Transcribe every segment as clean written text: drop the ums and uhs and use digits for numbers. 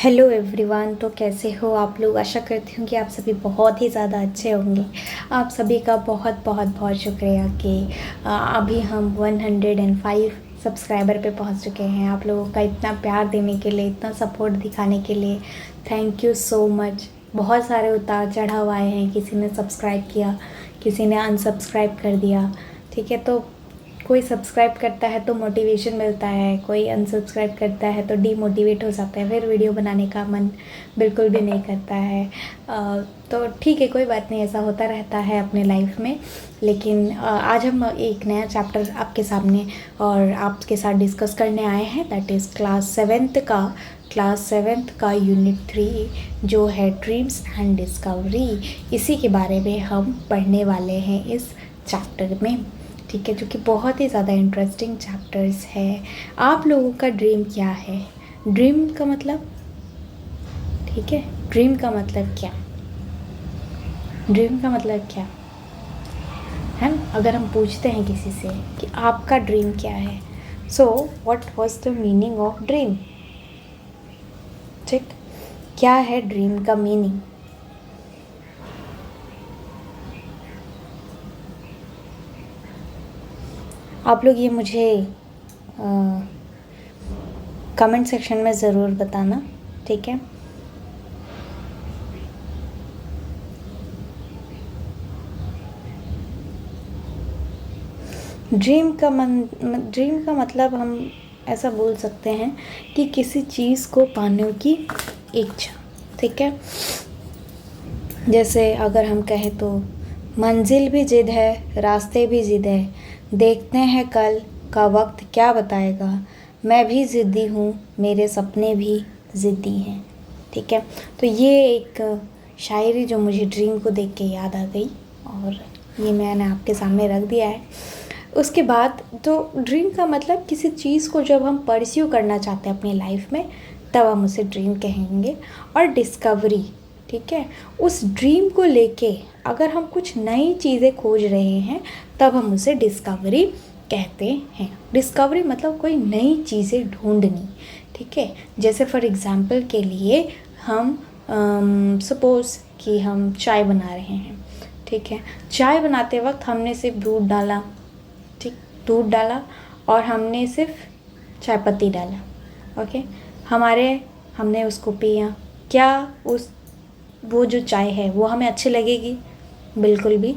Hello everyone. तो कैसे हो आप लोग? आशा करती हूँ कि आप सभी बहुत ही ज़्यादा अच्छे होंगे। आप सभी का बहुत बहुत बहुत शुक्रिया कि अभी हम 105 सब्सक्राइबर पे पहुँच चुके हैं। आप लोगों का इतना प्यार देने के लिए, इतना सपोर्ट दिखाने के लिए थैंक यू सो मच। बहुत सारे उतार चढ़ाव आए हैं, किसी ने सब्सक्राइब किया, किसी ने अनसब्सक्राइब कर दिया। ठीक है, तो कोई सब्सक्राइब करता है तो मोटिवेशन मिलता है, कोई अनसब्सक्राइब करता है तो डीमोटिवेट हो जाता है, फिर वीडियो बनाने का मन बिल्कुल भी नहीं करता है। तो ठीक है, कोई बात नहीं, ऐसा होता रहता है अपने लाइफ में। लेकिन आज हम एक नया चैप्टर आपके सामने और आपके साथ डिस्कस करने आए हैं, दैट इज़ क्लास सेवेंथ का यूनिट 3 जो है ड्रीम्स एंड डिस्कवरी। इसी के बारे में हम पढ़ने वाले हैं इस चैप्टर में। ठीक है, जो कि बहुत ही ज़्यादा इंटरेस्टिंग चैप्टर्स है। आप लोगों का ड्रीम क्या है? ड्रीम का मतलब, ठीक है, ड्रीम का मतलब क्या? ड्रीम का मतलब क्या है ना? अगर हम पूछते हैं किसी से कि आपका ड्रीम क्या है, so what was the meaning of dream? ठीक, क्या है ड्रीम का मीनिंग? आप लोग ये मुझे कमेंट सेक्शन में ज़रूर बताना। ठीक है, ड्रीम का मतलब हम ऐसा बोल सकते हैं कि किसी चीज़ को पाने की इच्छा। ठीक है, जैसे अगर हम कहें तो मंजिल भी जिद है, रास्ते भी जिद है, देखते हैं कल का वक्त क्या बताएगा, मैं भी ज़िद्दी हूँ, मेरे सपने भी ज़िद्दी हैं। ठीक है, तो ये एक शायरी जो मुझे ड्रीम को देख के याद आ गई और ये मैंने आपके सामने रख दिया है। उसके बाद तो ड्रीम का मतलब किसी चीज़ को जब हम परस्यू करना चाहते हैं अपनी लाइफ में, तब हम उसे ड्रीम कहेंगे। और डिस्कवरी, ठीक है, उस ड्रीम को लेके अगर हम कुछ नई चीज़ें खोज रहे हैं तब हम उसे डिस्कवरी कहते हैं। डिस्कवरी मतलब कोई नई चीज़ें ढूंढनी। ठीक है, जैसे फॉर एग्ज़ाम्पल के लिए हम सपोज़ कि हम चाय बना रहे हैं। ठीक है, चाय बनाते वक्त हमने सिर्फ दूध डाला, ठीक, दूध डाला और हमने सिर्फ चाय पत्ती डाला। ओके, हमने उसको पिया, क्या वो जो चाय है वो हमें अच्छी लगेगी? बिल्कुल भी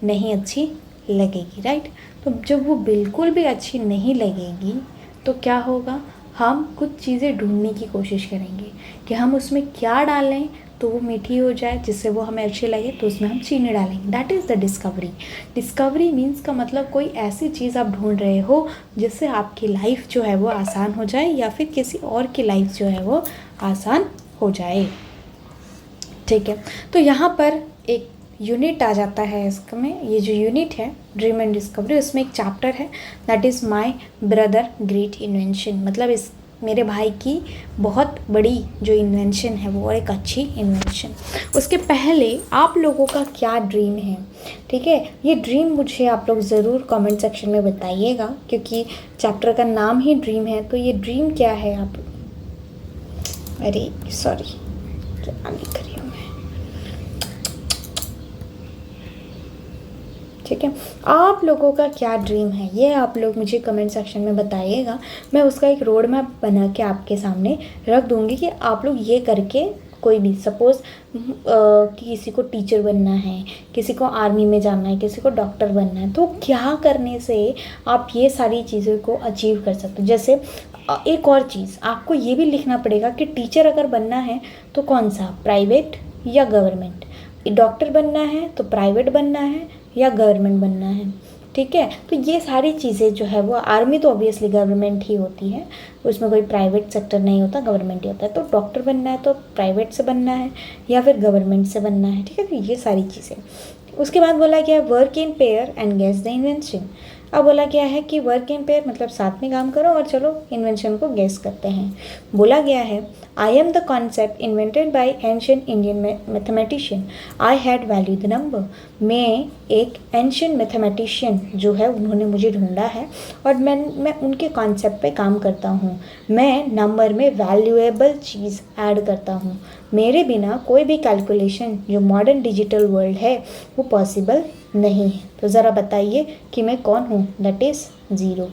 नहीं अच्छी लगेगी, राइट। तो जब वो बिल्कुल भी अच्छी नहीं लगेगी तो क्या होगा? हम कुछ चीज़ें ढूंढने की कोशिश करेंगे कि हम उसमें क्या डालें तो वो मीठी हो जाए, जिससे वो हमें अच्छी लगे, तो उसमें हम चीनी डालेंगे। That is the discovery. Discovery means का मतलब कोई ऐसी चीज़ आप ढूंढ रहे हो जिससे आपकी लाइफ जो है वो आसान हो जाए या फिर किसी और की लाइफ जो है वो आसान हो जाए। ठीक है, तो यहाँ पर एक यूनिट आ जाता है इसमें। ये जो यूनिट है ड्रीम एंड डिस्कवरी, उसमें एक चैप्टर है that is my brother great invention. मतलब इस मेरे भाई की बहुत बड़ी जो इन्वेंशन है वो एक अच्छी इन्वेंशन। उसके पहले आप लोगों का क्या ड्रीम है? ठीक है, ये ड्रीम मुझे आप लोग ज़रूर कमेंट सेक्शन में बताइएगा, क्योंकि चैप्टर का नाम ही ड्रीम है। तो ये ड्रीम क्या है? आप, अरे सॉरी, क्या लिख रही हूँ मैं? ठीक है, आप लोगों का क्या ड्रीम है ये आप लोग मुझे कमेंट सेक्शन में बताइएगा। मैं उसका एक रोड मैप बना के आपके सामने रख दूँगी कि आप लोग ये करके, कोई भी सपोज़ कि किसी को टीचर बनना है, किसी को आर्मी में जाना है, किसी को डॉक्टर बनना है, तो क्या करने से आप ये सारी चीज़ों को अचीव कर सकते हो। जैसे एक और चीज़ आपको ये भी लिखना पड़ेगा कि टीचर अगर बनना है तो कौन सा, प्राइवेट या गवर्नमेंट। डॉक्टर बनना है तो प्राइवेट बनना है या गवर्नमेंट बनना है। ठीक है, तो ये सारी चीज़ें जो है वो, आर्मी तो ऑब्वियसली गवर्नमेंट ही होती है, उसमें कोई प्राइवेट सेक्टर नहीं होता, गवर्नमेंट ही होता है। तो डॉक्टर बनना है तो प्राइवेट से बनना है या फिर गवर्नमेंट से बनना है। ठीक है, तो ये सारी चीज़ें। उसके बाद बोला गया work in pair and guess the invention. अब बोला गया है कि वर्क इन पेयर मतलब साथ में काम करो और चलो इन्वेंशन को गेस करते हैं। बोला गया है I am the concept invented by ancient Indian mathematician, I had value the number. मैं एक एंशियंट मैथमेटिशियन जो है उन्होंने मुझे ढूंढा है और मैं उनके कॉन्सेप्ट पे काम करता हूँ। मैं नंबर में वैल्यूएबल चीज़ ऐड करता हूँ। मेरे बिना कोई भी कैलकुलेशन जो मॉडर्न डिजिटल वर्ल्ड है वो पॉसिबल नहीं है। तो ज़रा बताइए कि मैं कौन हूँ? That is zero.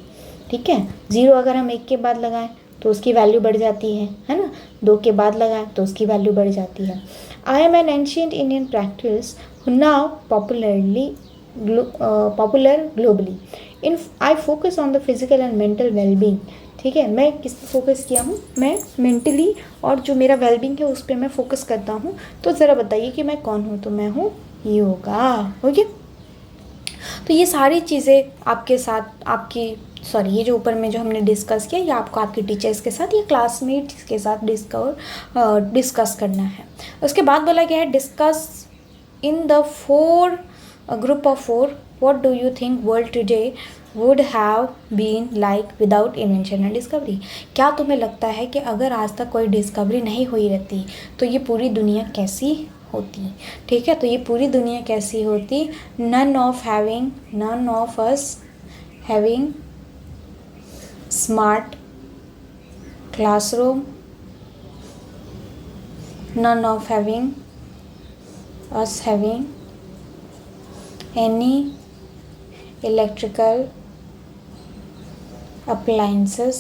ठीक है, ज़ीरो अगर हम 1 के बाद लगाएं तो उसकी वैल्यू बढ़ जाती है ना। 2 के बाद लगाएं तो उसकी वैल्यू बढ़ जाती है। I am an ancient Indian practice now popular globally in I focus on the physical and mental well-being। ठीक है, मैं किस पे फोकस किया हूँ? मैं मेंटली और जो मेरा वेलबींग है उस पर मैं फोकस करता हूँ। तो ज़रा बताइए कि मैं कौन हूँ? तो मैं हूँ योगा। ओके, तो ये सारी चीज़ें आपके साथ ये जो ऊपर में जो हमने डिस्कस किया ये आपको आपके टीचर्स के साथ या क्लासमेट्स के साथ डिस्कस करना है। उसके बाद बोला गया है discuss in the group of four, what do you think world today would have been like without invention and discovery? क्या तुम्हें लगता है कि अगर आज तक कोई डिस्कवरी नहीं हुई रहती तो ये पूरी दुनिया कैसी होती? ठीक है, तो ये पूरी दुनिया कैसी होती? none of us having smart classroom, none of having us having any electrical appliances।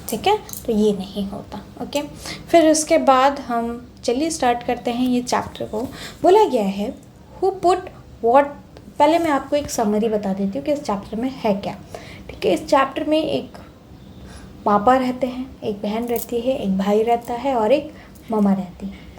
ठीक है, तो ये नहीं होता। ओके, फिर उसके बाद हम चलिए स्टार्ट करते हैं ये चैप्टर को। बोला गया है हु पुट व्हाट। पहले मैं आपको एक समरी बता देती हूँ कि इस चैप्टर में है क्या। ठीक है, इस चैप्टर में एक पापा रहते हैं, एक बहन रहती है, एक भाई रहता है और एक मामा रहती है।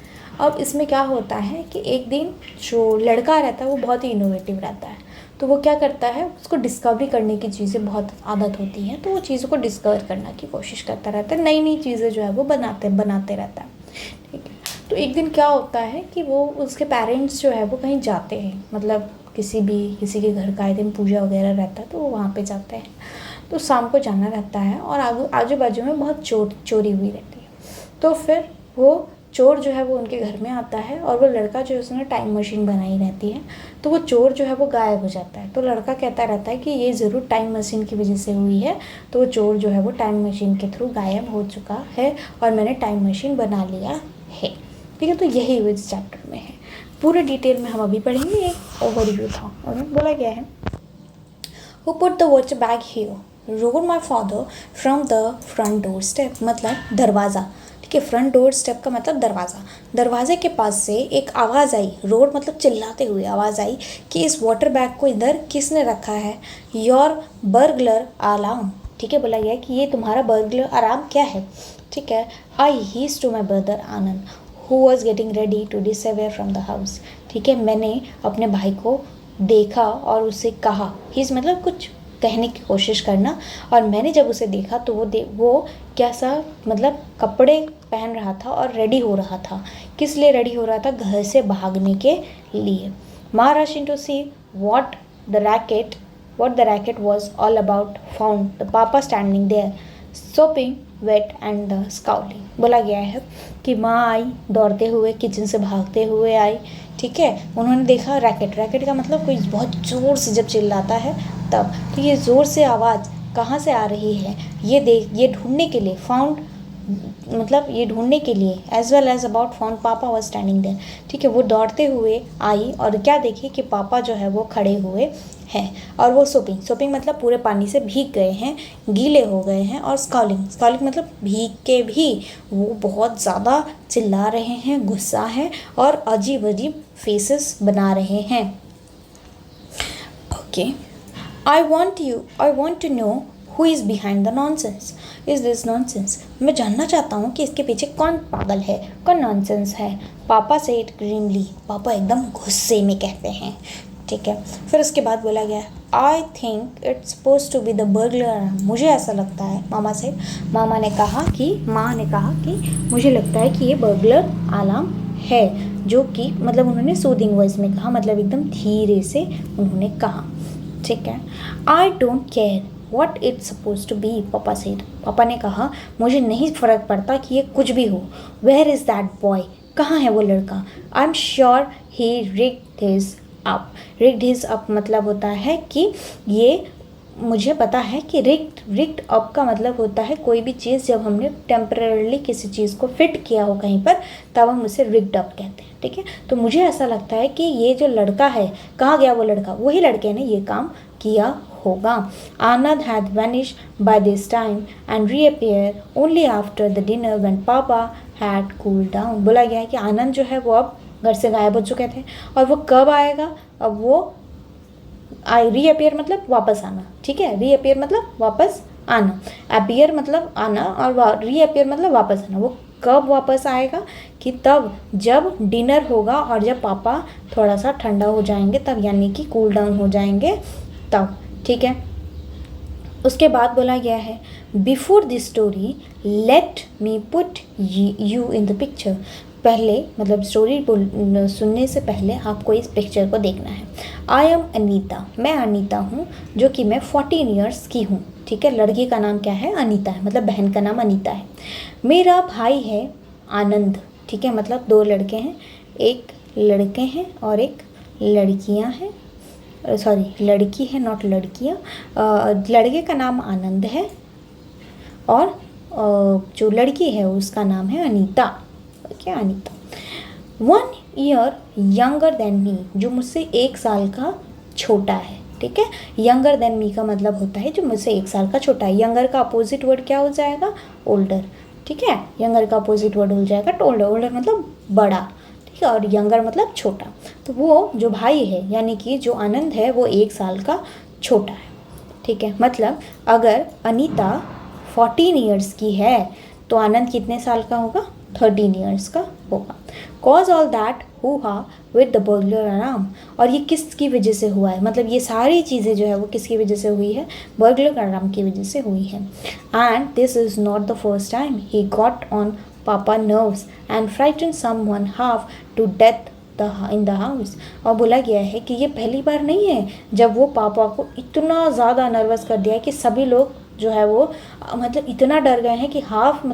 अब इसमें क्या होता है कि एक दिन जो लड़का रहता है वो बहुत ही इनोवेटिव रहता है। तो वो क्या करता है, उसको डिस्कवरी करने की चीज़ें बहुत आदत होती हैं, तो वो चीज़ों को डिस्कवर करने की कोशिश करता रहता है, नई नई चीज़ें जो है वो बनाते रहता है। ठीक है, तो एक दिन क्या होता है कि वो उसके पेरेंट्स जो है वो कहीं जाते हैं, मतलब किसी के घर का एक दिन पूजा वगैरह रहता है तो वो वहाँ पे जाते हैं। तो शाम को जाना रहता है और आजू बाजू में बहुत चोरी हुई रहती है। तो फिर वो चोर जो है वो उनके घर में आता है और वो लड़का जो है उसने टाइम मशीन बनाई रहती है, तो वो चोर जो है वो गायब हो जाता है। तो लड़का कहता रहता है कि ये ज़रूर टाइम मशीन की वजह से हुई है। तो वो चोर जो है वो टाइम मशीन के थ्रू गायब हो चुका है और मैंने टाइम मशीन बना लिया है। ठीक है, तो यही इस चैप्टर में है। पूरे डिटेल में हम अभी पढ़ेंगे, एक ओवरव्यू था। और बोला गया है who put the watch bag here road my father from the front door step, मतलब दरवाज़ा। कि फ्रंट डोर स्टेप का मतलब दरवाज़ा। दरवाजे के पास से एक आवाज़ आई, रोड मतलब चिल्लाते हुए आवाज़ आई कि इस वाटर बैग को इधर किसने रखा है? Your burglar alarm. ठीक है, बोला गया कि ये तुम्हारा बर्गलर अलार्म क्या है? ठीक है, I hiss to my brother Anand who was getting ready to disappear from the house. ठीक है, मैंने अपने भाई को देखा और उससे कहा, हीज मतलब कुछ कहने की कोशिश करना। और मैंने जब उसे देखा तो वो कैसा मतलब कपड़े पहन रहा था और रेडी हो रहा था। किस लिए रेडी हो रहा था? घर से भागने के लिए। माँ rush in to see what the racket was all about, found the papa standing there sopping wet and scowling। बोला गया है कि माँ आई दौड़ते हुए, किचन से भागते हुए आई। ठीक है, उन्होंने देखा रैकेट का मतलब कोई बहुत ज़ोर से जब चिल्लाता है तब। तो ये ज़ोर से आवाज़ कहाँ से आ रही है ये ढूंढने के लिए, फाउंड मतलब ये ढूंढने के लिए, as well as about found पापा वॉज स्टैंडिंग देयर। ठीक है, वो दौड़ते हुए आई और क्या देखी कि पापा जो है वो खड़े हुए हैं और वो सोपिंग मतलब पूरे पानी से भीग गए हैं, गीले हो गए हैं। और स्कॉलिंग मतलब भीग के भी वो बहुत ज़्यादा चिल्ला रहे हैं, गुस्सा है और अजीब फेसेस बना रहे हैं। Okay, I want to know who is behind the nonsense. Is this nonsense? मैं जानना चाहता हूँ कि इसके पीछे कौन पागल है, कौन नॉनसेंस है। पापा से इट ग्रीमली, पापा एकदम गुस्से में कहते हैं। ठीक है, फिर उसके बाद बोला गया I think it's suppose to be the burglar. मुझे ऐसा लगता है, माँ ने कहा कि मुझे लगता है कि ये बर्गलर अलार्म है, जो कि मतलब उन्होंने सूदिंग वॉइस में कहा, मतलब एकदम धीरे से उन्होंने कहा। ठीक है, I don't care what it's suppose to be, पापा ने कहा मुझे नहीं फ़र्क पड़ता कि ये कुछ भी हो। वेयर इज़ दैट बॉय, कहाँ है वो लड़का? आई am sure he rigged his up. Rigged his up मतलब होता है कि ये मुझे पता है कि रिग्ड अप का मतलब होता है कोई भी चीज़ जब हमने टेम्पररली किसी चीज़ को फिट किया हो कहीं पर, तब हम उसे रिग्ड अप कहते हैं, ठीक है। तो मुझे ऐसा लगता है कि ये जो लड़का है, कहाँ गया वो लड़का? वही लड़के ने ये काम किया होगा। Anand had vanished by this time and reappear only after the dinner when papa had cooled down. बोला गया है कि आनंद जो है वो अब घर से गायब हो चुके थे, और वो कब आएगा? अब वो रीअपियर मतलब वापस आना, ठीक है। रीअपियर मतलब वापस आना, अपीयर मतलब आना, और रीअपियर मतलब वापस आना। वो कब वापस आएगा? कि तब जब डिनर होगा और जब पापा थोड़ा सा ठंडा हो जाएंगे तब, यानी कि कूल डाउन हो जाएंगे तब, ठीक है। उसके बाद बोला गया है before this story let me put you in the picture. पहले मतलब स्टोरी सुनने से पहले आपको इस पिक्चर को देखना है। आई एम अनीता, मैं अनीता हूँ, जो कि मैं 14 ईयर्स की हूँ, ठीक है। लड़की का नाम क्या है? अनीता है, मतलब बहन का नाम अनीता है। मेरा भाई है आनंद, ठीक है, मतलब 2 लड़के हैं, एक लड़के हैं और एक लड़कियाँ हैं, सॉरी लड़की है नॉट लड़कियाँ। लड़के का नाम आनंद है और जो लड़की है उसका नाम है अनीता, क्या Anita. 1 year younger than me, जो मुझसे 1 साल का छोटा है, ठीक है। यंगर देन मी का मतलब होता है जो मुझसे 1 साल का छोटा है। यंगर का अपोजिट वर्ड क्या हो जाएगा? ओल्डर, ठीक है। यंगर का अपोजिट वर्ड हो जाएगा ओल्डर। ओल्डर मतलब बड़ा, ठीक है, और यंगर मतलब छोटा। तो वो जो भाई है यानी कि जो आनंद है वो 1 साल का छोटा है, ठीक है। मतलब अगर अनीता 14 ईयर्स की है तो आनंद कितने साल का होगा? 13 ईयर्स का होगा। कॉज ऑल दैट हुआ विद द बर्गलर अलार्म, और ये किसकी वजह से हुआ है? मतलब ये सारी चीज़ें जो है वो किसकी वजह से हुई है? बर्गलर अलार्म की वजह से हुई है। And this is not the first time he got on papa nerves and frighten someone half to death in the house. और बोला गया है कि ये पहली बार नहीं है जब वो पापा को इतना ज़्यादा नर्वस कर दिया है कि सभी लोग जो है वो मतलब इतना डर गए हैं कि हाफ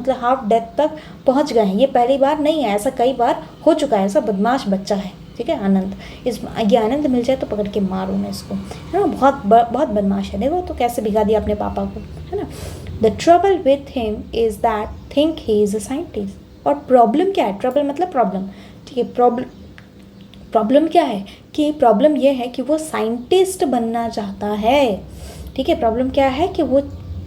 डेथ तक पहुंच गए हैं। ये पहली बार नहीं है, ऐसा कई बार हो चुका है। ऐसा बदमाश बच्चा है, ठीक है, आनंद। ये आनंद मिल जाए तो पकड़ के मारूँ मैं इसको, है ना। बहुत बदमाश है। देखो तो कैसे भिगा दिया अपने पापा को, है ना। The trouble with him is that think he is a scientist. और प्रॉब्लम क्या है? ट्रबल मतलब प्रॉब्लम, ठीक है। प्रॉब्लम क्या है? कि प्रॉब्लम ये है कि वो साइंटिस्ट बनना चाहता है, ठीक है। प्रॉब्लम क्या है? कि वो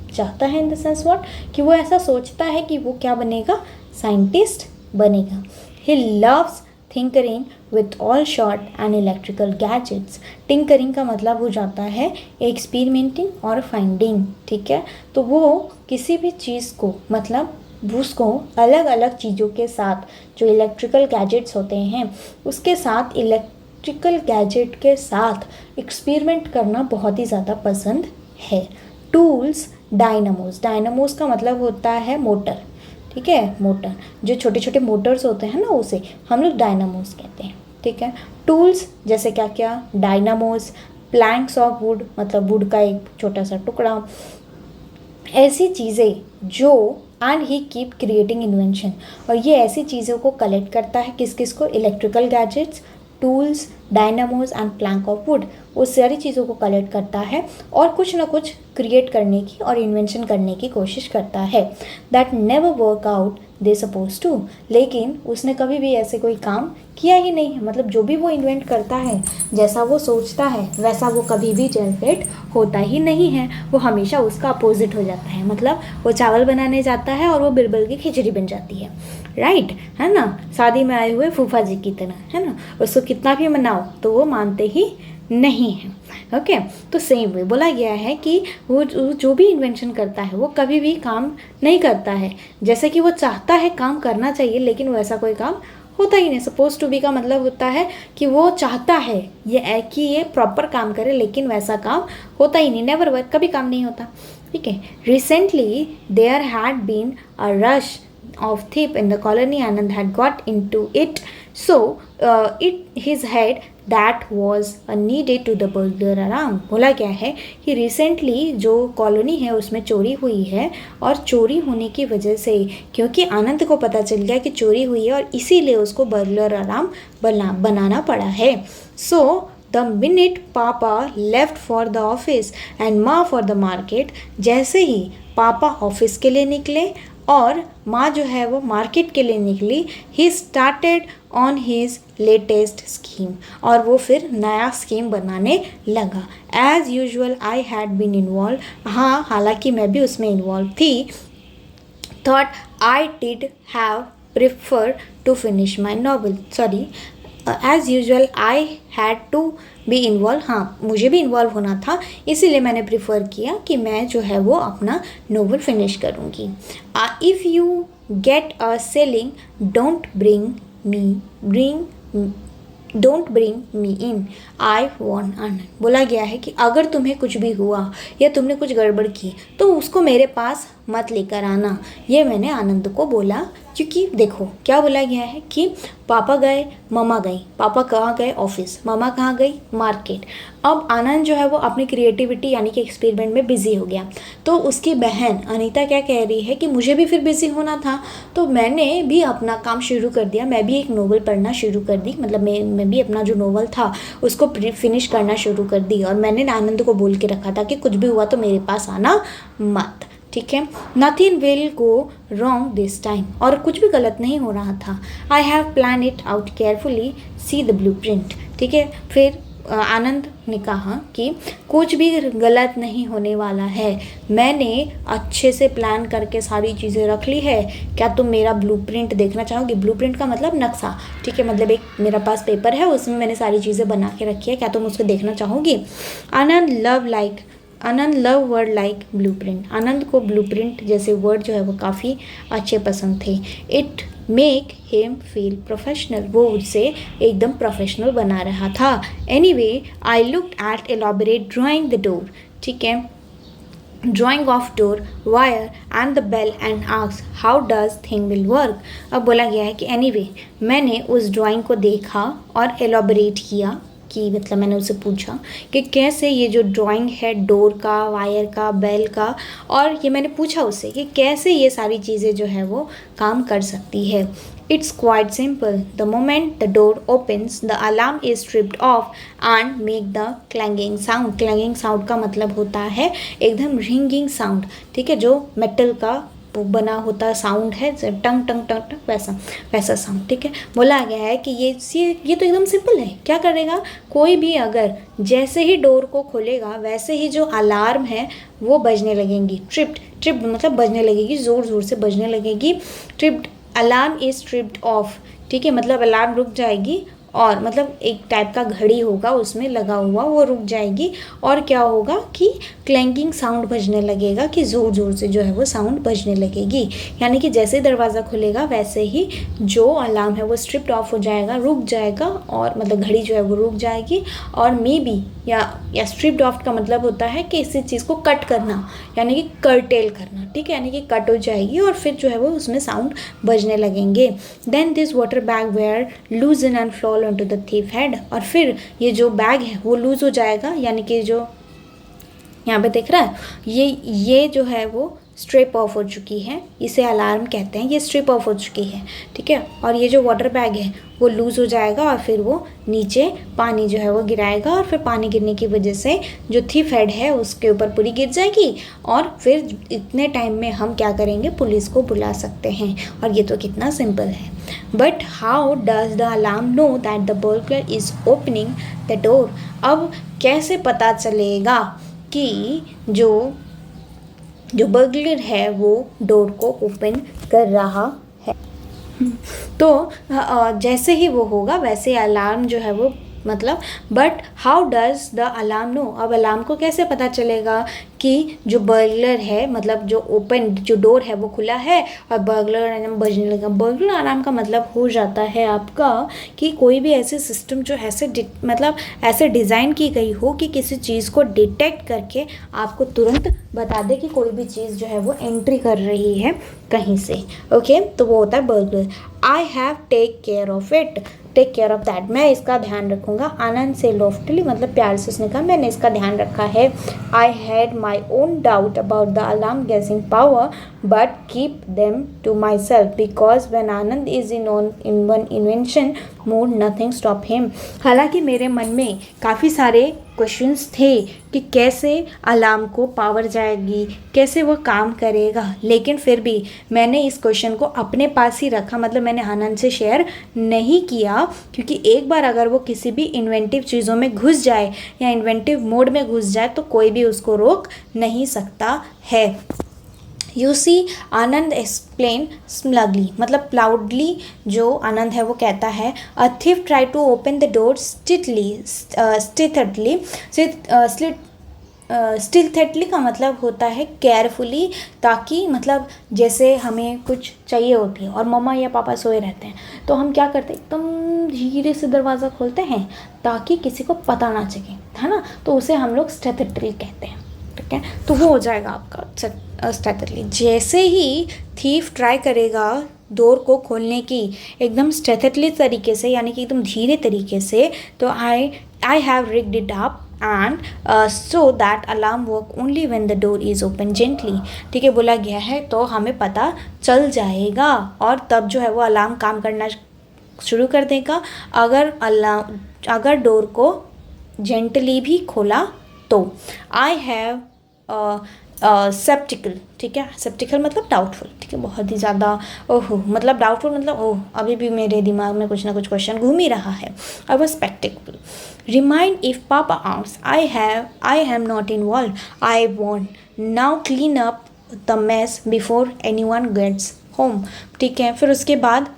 चाहता है इन द सेंस व्हाट, कि वो ऐसा सोचता है कि वो क्या बनेगा? साइंटिस्ट बनेगा। He loves tinkering with all short and electrical gadgets. Tinkering का मतलब हो जाता है एक्सपेरिमेंटिंग और फाइंडिंग, ठीक है। तो वो किसी भी चीज़ को मतलब उसको अलग अलग चीज़ों के साथ, जो इलेक्ट्रिकल गैजेट्स होते हैं उसके साथ, इलेक्ट्रिकल गैजेट के साथ एक्सपेरिमेंट करना बहुत ही ज़्यादा पसंद है। टूल्स डायनामोस, डायनामोस का मतलब होता है मोटर, ठीक है, मोटर। जो छोटे छोटे मोटर्स होते हैं ना उसे हम लोग डायनामोस कहते हैं, ठीक है। टूल्स जैसे क्या क्या? डायनामोस, प्लैंक्स ऑफ वुड मतलब वुड का एक छोटा सा टुकड़ा, ऐसी चीज़ें जो and he keep creating invention. और ये ऐसी चीज़ों को कलेक्ट करता है, किस किस को? Electrical gadgets, tools, Dynamos and plank of would. वो सारी चीज़ों को कलेक्ट करता है और कुछ ना कुछ क्रिएट करने की और इन्वेंशन करने की कोशिश करता है। That never work out they suppose to, लेकिन उसने कभी भी ऐसे कोई काम किया ही नहीं है। मतलब जो भी वो इन्वेंट करता है, जैसा वो सोचता है वैसा वो कभी भी जनरेट होता ही नहीं है। वो हमेशा उसका अपोजिट हो जाता है। मतलब वो चावल बनाने जाता है और वो बिरबल की खिचड़ी बन जाती है, राइट, है ना। शादी में आए हुए फूफा जी की तरह, है ना। उसको कितना भी मनाओ तो वो मानते ही नहीं है, ओके। तो सेम वे बोला गया है कि वो जो भी इन्वेंशन करता है वो कभी भी काम नहीं करता है जैसे कि वो चाहता है काम करना चाहिए, लेकिन वैसा कोई काम होता ही नहीं। सपोज टू बी का मतलब होता है कि वो चाहता है कि ये प्रॉपर काम करे, लेकिन वैसा काम होता ही नहीं, नेवर वर्क, कभी काम नहीं होता, ठीक है। Recently there had been a rush of thief in the colony. Anand had got into it, so his head that was needed to the burglar alarm. बोला गया है कि रिसेंटली जो कॉलोनी है उसमें चोरी हुई है और चोरी होने की वजह से क्योंकि आनंद को पता चल गया कि चोरी हुई है और इसीलिए उसको बर्गलर अलार्म बनाना पड़ा है। सो द मिनट पापा left for the office and माँ फॉर द मार्केट, जैसे ही पापा ऑफिस के लिए निकले और माँ जो है वो मार्केट के लिए निकली, he started on his latest scheme, और वो फिर नया स्कीम बनाने लगा। As usual I had been involve, हाँ हालांकि मैं भी उसमें इन्वॉल्व थी। Thought I did have prefer to finish my novel, sorry as usual I had to be involve, हाँ मुझे भी इन्वॉल्व होना था, इसीलिए मैंने प्रिफर किया कि मैं जो है वो अपना नोवेल फिनिश करूँगी। If you get a selling don't bring me in, I want Anand. बोला गया है कि अगर तुम्हें कुछ भी हुआ या तुमने कुछ गड़बड़ की तो उसको मेरे पास मत लेकर आना, ये मैंने आनंद को बोला। क्योंकि देखो क्या बोला गया है कि पापा गए, मम्मा गई, पापा कहाँ गए ऑफिस, मम्मा कहाँ गई मार्केट। अब आनंद जो है वो अपनी क्रिएटिविटी यानी कि एक्सपेरिमेंट में बिज़ी हो गया, तो उसकी बहन अनीता क्या कह रही है कि मुझे भी फिर बिज़ी होना था, तो मैंने भी अपना काम शुरू कर दिया, मैं भी एक नोवेल पढ़ना शुरू कर दी, मतलब मैं भी अपना जो नोवेल था उसको फिनिश करना शुरू कर दी, और मैंने आनंद को बोल के रखा था कि कुछ भी हुआ तो मेरे पास आना मत, ठीक है। Nothing will go wrong this time, और कुछ भी गलत नहीं हो रहा था। I have plan it out carefully, see the blue print, ठीक है। फिर आनंद ने कहा कि कुछ भी गलत नहीं होने वाला है, मैंने अच्छे से प्लान करके सारी चीज़ें रख ली है, क्या तुम मेरा ब्लूप्रिंट देखना चाहोगी। ब्लूप्रिंट का मतलब नक्शा, ठीक है, मतलब एक मेरा पास पेपर है उसमें मैंने सारी चीज़ें बना के रखी है, क्या तुम उसको देखना चाहोगी। आनंद लव वर्ड लाइक ब्लूप्रिंट, आनंद को ब्लूप्रिंट जैसे वर्ड जो है वो काफ़ी अच्छे पसंद थे। It make him feel professional, वो उससे एकदम प्रोफेशनल बना रहा था। Anyway I looked at elaborate drawing the door, ठीक है, drawing of door wire and the bell and asked how does thing will work. अब बोला गया है कि एनीवे मैंने उस ड्राइंग को देखा और एलॉबरेट किया, कि मतलब मैंने उससे पूछा कि कैसे ये जो ड्राइंग है डोर का, वायर का, बेल का, और ये मैंने पूछा उससे कि कैसे ये सारी चीज़ें जो है वो काम कर सकती है। It's quite simple, the moment the door opens the alarm is stripped off and make the clanging sound. Clanging sound का मतलब होता है एकदम रिंगिंग साउंड, ठीक है, जो मेटल का बना होता साउंड है, टंग टंग टंग टंग वैसा साउंड, ठीक है। बोला गया है कि ये तो एकदम सिंपल है, क्या करेगा कोई भी अगर जैसे ही डोर को खोलेगा वैसे ही जो अलार्म है वो बजने लगेंगी। ट्रिप्ड मतलब बजने लगेगी, ज़ोर ज़ोर से बजने लगेगी। Tripped alarm is tripped of, ठीक है, मतलब अलार्म रुक जाएगी, और मतलब एक टाइप का घड़ी होगा उसमें लगा हुआ, वो रुक जाएगी, और क्या होगा कि क्लैंकिंग साउंड बजने लगेगा, कि ज़ोर ज़ोर से जो है वो साउंड बजने लगेगी। यानी कि जैसे दरवाज़ा खुलेगा वैसे ही जो अलार्म है वो स्ट्रिप्ड ऑफ हो जाएगा, रुक जाएगा, और मतलब घड़ी जो है वो रुक जाएगी। और मे बी या स्ट्रिप्ड ऑफ का मतलब होता है कि इसी चीज़ को कट करना, यानी कि कर्टेल करना, ठीक है, यानी कि कट हो जाएगी और फिर जो है वो उसमें साउंड बजने लगेंगे। Then this water bag were loosen and fall onto the thief head, और फिर ये जो बैग है वो लूज हो जाएगा, यानी कि जो यहाँ पे दिख रहा है ये जो है वो स्ट्रिप ऑफ हो चुकी है, इसे अलार्म कहते हैं, ये स्ट्रिप ऑफ हो चुकी है, ठीक है। और ये जो वाटर बैग है वो लूज़ हो जाएगा और फिर वो नीचे पानी जो है वो गिराएगा, और फिर पानी गिरने की वजह से जो थीफ हेड है उसके ऊपर पूरी गिर जाएगी, और फिर इतने टाइम में हम क्या करेंगे, पुलिस को बुला सकते हैं। और ये तो कितना सिंपल है। But how does the alarm know that the burglar is opening the door. अब कैसे पता चलेगा कि जो बर्गलर है वो डोर को ओपन कर रहा है। तो जैसे ही वो होगा वैसे अलार्म जो है वो मतलब, but how does the alarm know, अब अलार्म को कैसे पता चलेगा कि जो बर्गलर है, मतलब जो डोर है वो खुला है और बर्गलर अलार्म बजने लगा। बर्गलर अलार्म का मतलब हो जाता है आपका कि कोई भी ऐसे सिस्टम जो ऐसे डिज़ाइन की गई हो कि किसी चीज़ को डिटेक्ट करके आपको तुरंत बता दे कि कोई भी चीज़ जो है वो एंट्री कर रही है कहीं से। ओके, तो वो होता है burglar. I have take care of it, take care of that, मैं इसका ध्यान रखूँगा। आनंद से लॉफ्टली, मतलब प्यार से उसने कहा, मैंने इसका ध्यान रखा है। I had my own doubt about the alarm guessing power but keep them to myself because when Anand is in one invention mood nothing stop him. हालांकि मेरे मन में काफ़ी सारे क्वेश्चंस थे कि कैसे अलार्म को पावर जाएगी, कैसे वो काम करेगा, लेकिन फिर भी मैंने इस क्वेश्चन को अपने पास ही रखा, मतलब मैंने आनंद से शेयर नहीं किया, क्योंकि एक बार अगर वो किसी भी इन्वेंटिव चीज़ों में घुस जाए या इन्वेंटिव मोड में घुस जाए तो कोई भी उसको रोक नहीं सकता है। यू सी, आनंद एक्सप्लेन स्मगली, मतलब प्राउडली जो आनंद है वो कहता है, a thief try to open the door stealthily का मतलब होता है केयरफुली, ताकि मतलब जैसे हमें कुछ चाहिए होती है और मम्मा या पापा सोए रहते हैं तो हम क्या करते हैं, एकदम धीरे से दरवाज़ा खोलते हैं ताकि किसी को पता ना चले, है ना, तो उसे हम लोग स्टिल्थेटली कहते हैं। ठीक है, तो वो हो जाएगा आपका स्टेथरली। जैसे ही थीफ ट्राई करेगा डोर को खोलने की एकदम स्टेथरली तरीके से, यानी कि एकदम धीरे तरीके से, तो I have rigged it up and so that alarm work only when the door is open gently। ठीक है, बोला गया है तो हमें पता चल जाएगा और तब जो है वो अलार्म काम करना शुरू कर देगा अगर डोर को जेंटली भी खोला तो। आई हैव सेप्टिकल, ठीक है, सेप्टिकल मतलब डाउटफुल, ठीक है, बहुत ही ज़्यादा ओहो, मतलब डाउटफुल मतलब ओह, अभी भी मेरे दिमाग में कुछ ना कुछ क्वेश्चन घूम ही रहा है। I was sceptical, remind if papa outs, I am not involve, I want now clean up the mess before anyone gets home. ठीक है, फिर उसके बाद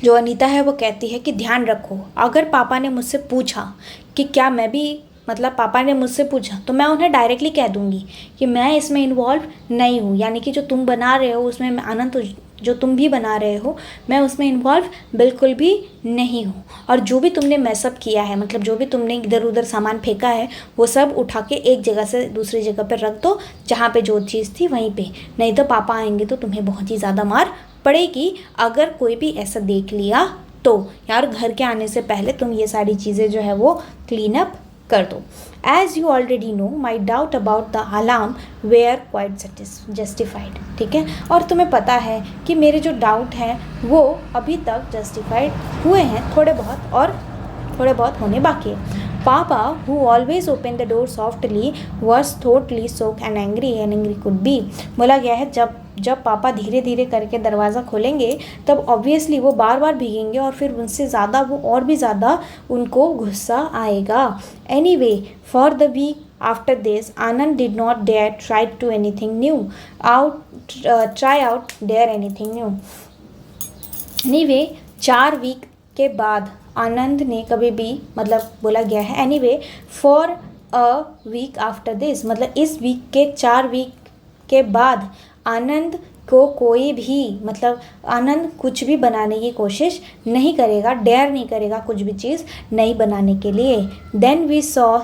जो अनीता है वो कहती है कि ध्यान रखो, अगर पापा ने मुझसे पूछा कि क्या मैं भी, मतलब पापा ने मुझसे पूछा तो मैं उन्हें डायरेक्टली कह दूंगी कि मैं इसमें इन्वॉल्व नहीं हूँ, यानी कि जो तुम बना रहे हो उसमें मैं आनंद, तो जो तुम भी बना रहे हो मैं उसमें इन्वॉल्व बिल्कुल भी नहीं हूँ, और जो भी तुमने मैसअप किया है, मतलब जो भी तुमने इधर उधर सामान फेंका है वो सब उठा के एक जगह से दूसरी जगह पर रख दो, जहाँ पे जो चीज़ थी वहीं पे, नहीं तो पापा आएंगे तो तुम्हें बहुत ही ज़्यादा मार पड़ेगी अगर कोई भी ऐसा देख लिया तो। यार घर के आने से पहले तुम ये सारी चीज़ें जो है वो क्लीन अप कर दो। As you already know my doubt about the alarm were quite justified. ठीक है, और तुम्हें पता है कि मेरे जो डाउट हैं वो अभी तक जस्टिफाइड हुए हैं, थोड़े बहुत होने बाकी है। पापा who always opened the door softly was totally shocked and angry could be। बोला गया है जब पापा धीरे धीरे करके दरवाज़ा खोलेंगे तब ऑब्वियसली वो बार बार भीगेंगे और फिर उनसे ज़्यादा वो और भी ज़्यादा उनको गुस्सा आएगा। Anyway for the week after this Anand did not dare try out dare anything new. Anyway 4 week के बाद आनंद ने कभी भी, मतलब बोला गया है anyway for a week after this, मतलब इस वीक के 4 वीक के बाद आनंद को कोई भी, मतलब आनंद कुछ भी बनाने की कोशिश नहीं करेगा, डेयर नहीं करेगा कुछ भी चीज़ नई बनाने के लिए। Then we saw